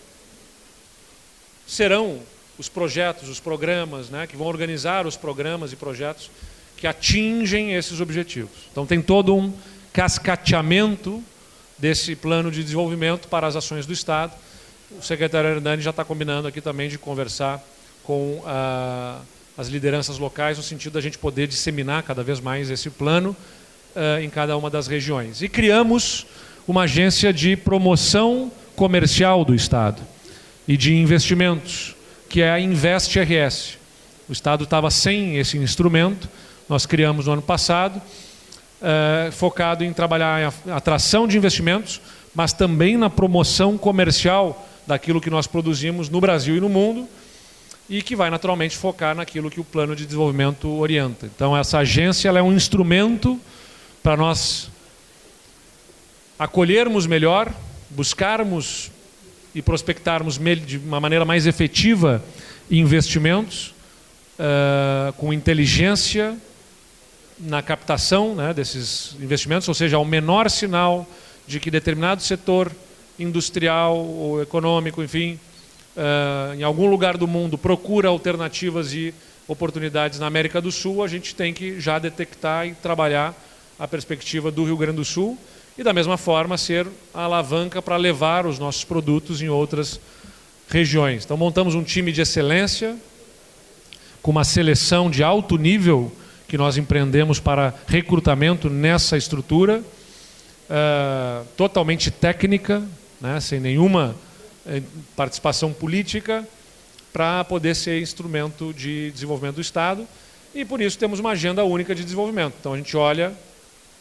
serão os projetos, os programas, né, que vão organizar os programas e projetos que atingem esses objetivos. Então tem todo um cascateamento desse plano de desenvolvimento para as ações do Estado. O secretário Hernani já está combinando aqui também de conversar com as lideranças locais, no sentido da gente poder disseminar cada vez mais esse plano em cada uma das regiões. E criamos uma agência de promoção comercial do Estado e de investimentos, que é a Invest RS. O Estado estava sem esse instrumento, nós criamos no ano passado, focado em trabalhar a atração de investimentos, mas também na promoção comercial daquilo que nós produzimos no Brasil e no mundo, e que vai naturalmente focar naquilo que o plano de desenvolvimento orienta. Então essa agência ela é um instrumento para nós acolhermos melhor, buscarmos e prospectarmos de uma maneira mais efetiva investimentos, com inteligência na captação, né, desses investimentos, ou seja, ao menor sinal de que determinado setor industrial ou econômico, enfim, em algum lugar do mundo procura alternativas e oportunidades na América do Sul, a gente tem que já detectar e trabalhar a perspectiva do Rio Grande do Sul e, da mesma forma, ser a alavanca para levar os nossos produtos em outras regiões. Então, montamos um time de excelência, com uma seleção de alto nível que nós empreendemos para recrutamento nessa estrutura, totalmente técnica, né, sem nenhuma participação política, para poder ser instrumento de desenvolvimento do Estado. E, por isso, temos uma agenda única de desenvolvimento. Então, a gente olha,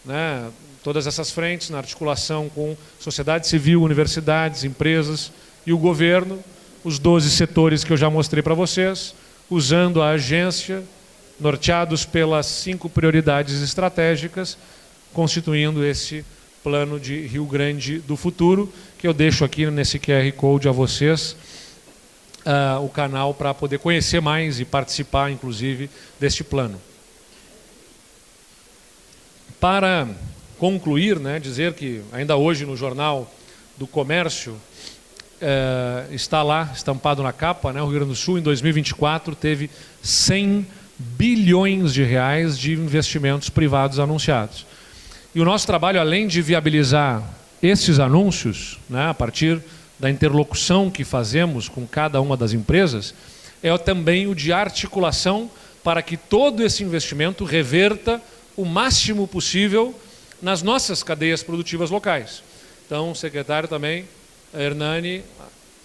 né, todas essas frentes na articulação com sociedade civil, universidades, empresas e o governo, os 12 setores que eu já mostrei para vocês, usando a agência, norteados pelas 5 prioridades estratégicas, constituindo esse plano de Rio Grande do futuro, que eu deixo aqui nesse QR Code a vocês, o canal para poder conhecer mais e participar, inclusive, deste plano. Para concluir, né, dizer que ainda hoje no Jornal do Comércio está lá, estampado na capa, né, o Rio Grande do Sul, em 2024, teve 100 bilhões de reais de investimentos privados anunciados. E o nosso trabalho, além de viabilizar esses anúncios, né, a partir da interlocução que fazemos com cada uma das empresas, é também o de articulação para que todo esse investimento reverta o máximo possível nas nossas cadeias produtivas locais. Então, o secretário também, Hernani,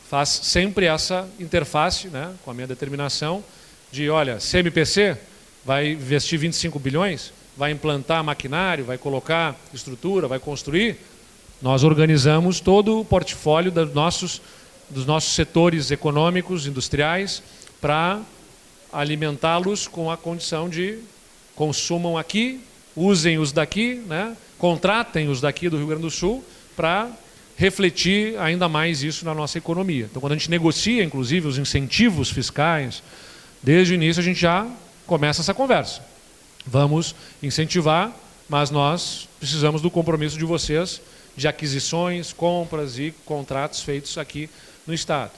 faz sempre essa interface, né, com a minha determinação de, olha, CMPC vai investir 25 bilhões, vai implantar maquinário, vai colocar estrutura, vai construir. Nós organizamos todo o portfólio dos nossos dos nossos setores econômicos, industriais, para alimentá-los com a condição de consumam aqui, usem os daqui, né? Contratem os daqui do Rio Grande do Sul para refletir ainda mais isso na nossa economia. Então, quando a gente negocia, inclusive, os incentivos fiscais, desde o início a gente já começa essa conversa. Vamos incentivar, mas nós precisamos do compromisso de vocês de aquisições, compras e contratos feitos aqui no Estado.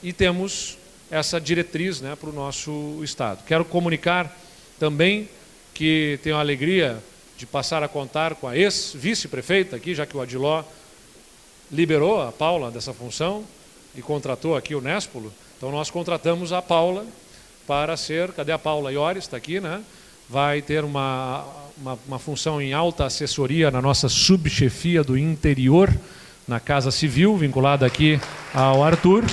E temos essa diretriz, né, para o nosso Estado. Quero comunicar também que tenho a alegria de passar a contar com a ex-vice-prefeita aqui, já que o Adiló liberou a Paula dessa função e contratou aqui o Néspolo. Então nós contratamos a Paula para ser... Cadê a Paula Iores? Está aqui, né? Vai ter uma função em alta assessoria na nossa subchefia do interior, na Casa Civil, vinculada aqui ao Arthur.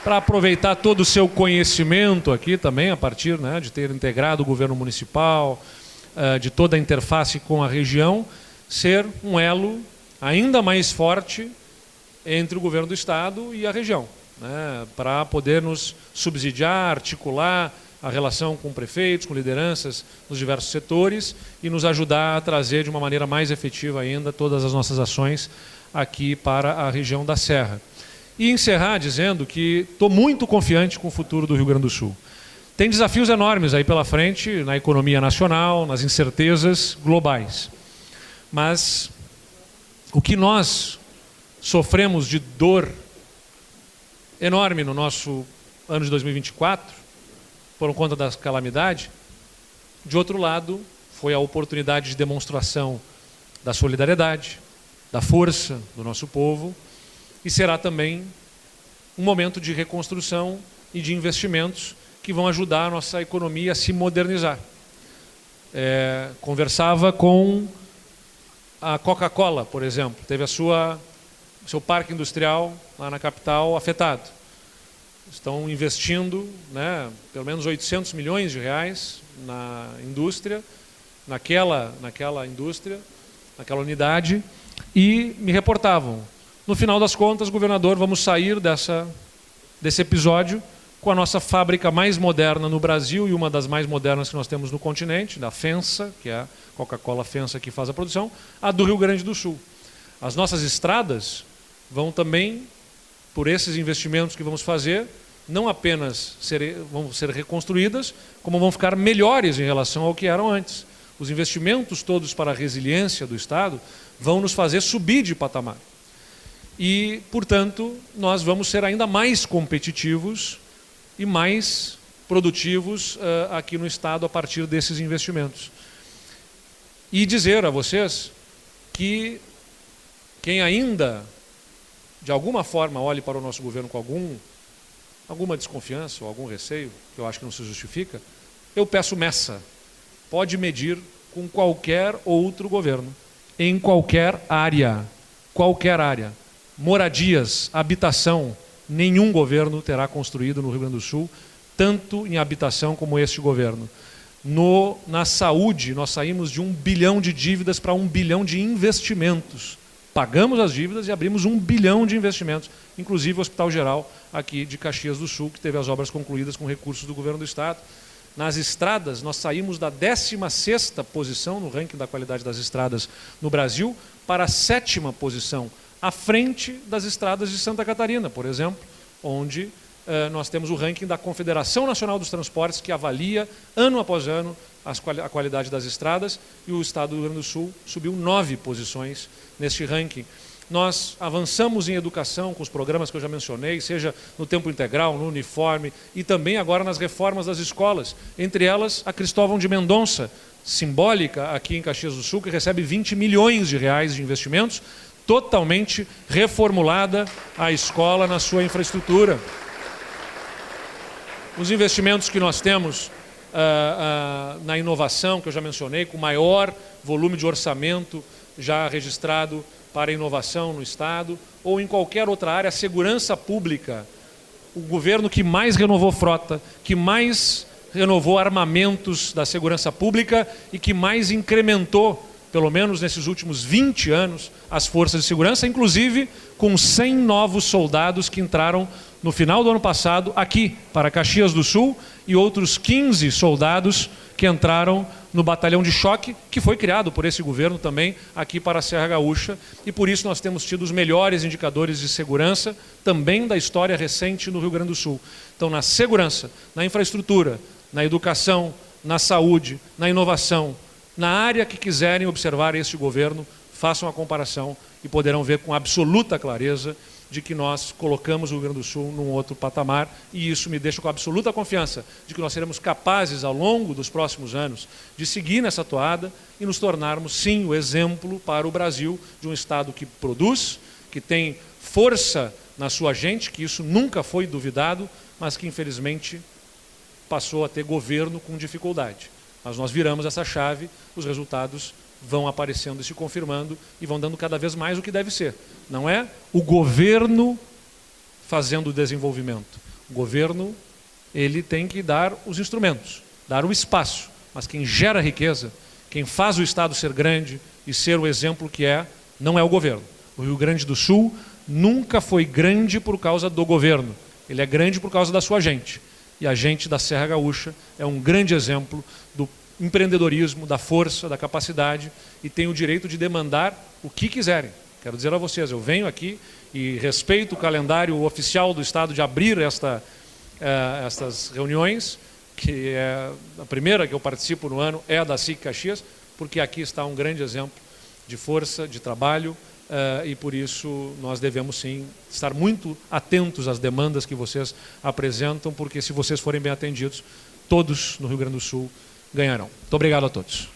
Para aproveitar todo o seu conhecimento aqui também, a partir, né, de ter integrado o governo municipal, de toda a interface com a região, ser um elo ainda mais forte entre o governo do Estado e a região, né, para poder nos subsidiar, articular a relação com prefeitos, com lideranças nos diversos setores e nos ajudar a trazer de uma maneira mais efetiva ainda todas as nossas ações aqui para a região da Serra. E encerrar dizendo que estou muito confiante com o futuro do Rio Grande do Sul. Tem desafios enormes aí pela frente, na economia nacional, nas incertezas globais. Mas o que nós sofremos de dor enorme no nosso ano de 2024, por conta da calamidade, de outro lado, foi a oportunidade de demonstração da solidariedade, da força do nosso povo, e será também um momento de reconstrução e de investimentos que vão ajudar a nossa economia a se modernizar. Conversava com a Coca-Cola, por exemplo, teve seu parque industrial lá na capital afetado. Estão investindo, né, pelo menos 800 milhões de reais na indústria, naquela indústria, naquela unidade, e me reportavam. No final das contas, governador, vamos sair desse episódio com a nossa fábrica mais moderna no Brasil e uma das mais modernas que nós temos no continente, da FEMSA, que é a Coca-Cola FEMSA que faz a produção, a do Rio Grande do Sul. As nossas estradas vão também, por esses investimentos que vamos fazer, não apenas vão ser reconstruídas, como vão ficar melhores em relação ao que eram antes. Os investimentos todos para a resiliência do Estado vão nos fazer subir de patamar. E, portanto, nós vamos ser ainda mais competitivos e mais produtivos aqui no Estado a partir desses investimentos. E dizer a vocês que quem ainda, de alguma forma, olhe para o nosso governo com alguma desconfiança ou algum receio, que eu acho que não se justifica, eu peço messa. Pode medir com qualquer outro governo, em qualquer área. Moradias, habitação, nenhum governo terá construído no Rio Grande do Sul, tanto em habitação como este governo. Na saúde, nós saímos de 1 bilhão de dívidas para 1 bilhão de investimentos. Pagamos as dívidas e abrimos 1 bilhão de investimentos, inclusive o Hospital Geral aqui de Caxias do Sul, que teve as obras concluídas com recursos do governo do Estado. Nas estradas, nós saímos da 16ª posição no ranking da qualidade das estradas no Brasil para a 7ª posição, à frente das estradas de Santa Catarina, por exemplo, onde nós temos o ranking da Confederação Nacional dos Transportes, que avalia, ano após ano, a qualidade das estradas, e o Estado do Rio Grande do Sul subiu 9 posições neste ranking. Nós avançamos em educação com os programas que eu já mencionei, seja no tempo integral, no uniforme, e também agora nas reformas das escolas, entre elas a Cristóvão de Mendonça, simbólica aqui em Caxias do Sul, que recebe 20 milhões de reais de investimentos, totalmente reformulada a escola na sua infraestrutura. Os investimentos que nós temos na inovação, que eu já mencionei, com maior volume de orçamento já registrado para a inovação no Estado, ou em qualquer outra área, a segurança pública, o governo que mais renovou frota, que mais renovou armamentos da segurança pública e que mais incrementou pelo menos nesses últimos 20 anos, as forças de segurança, inclusive com 100 novos soldados que entraram no final do ano passado aqui para Caxias do Sul e outros 15 soldados que entraram no batalhão de choque, que foi criado por esse governo também aqui para a Serra Gaúcha, e por isso nós temos tido os melhores indicadores de segurança também da história recente no Rio Grande do Sul. Então, na segurança, na infraestrutura, na educação, na saúde, na inovação, na área que quiserem observar este governo, façam a comparação e poderão ver com absoluta clareza de que nós colocamos o Rio Grande do Sul num outro patamar, e isso me deixa com absoluta confiança de que nós seremos capazes, ao longo dos próximos anos, de seguir nessa toada e nos tornarmos, sim, o exemplo para o Brasil de um Estado que produz, que tem força na sua gente, que isso nunca foi duvidado, mas que, infelizmente, passou a ter governo com dificuldade. Mas nós viramos essa chave, os resultados vão aparecendo e se confirmando e vão dando cada vez mais o que deve ser. Não é o governo fazendo o desenvolvimento. O governo, ele tem que dar os instrumentos, dar o espaço. Mas quem gera riqueza, quem faz o Estado ser grande e ser o exemplo que é, não é o governo. O Rio Grande do Sul nunca foi grande por causa do governo. Ele é grande por causa da sua gente. E a gente da Serra Gaúcha é um grande exemplo do empreendedorismo, da força, da capacidade, e tem o direito de demandar o que quiserem. Quero dizer a vocês, eu venho aqui e respeito o calendário oficial do Estado de abrir estas reuniões, que é a primeira que eu participo no ano, é a da SIC Caxias, porque aqui está um grande exemplo de força, de trabalho, e por isso nós devemos sim estar muito atentos às demandas que vocês apresentam, porque se vocês forem bem atendidos, todos no Rio Grande do Sul ganharão. Muito obrigado a todos.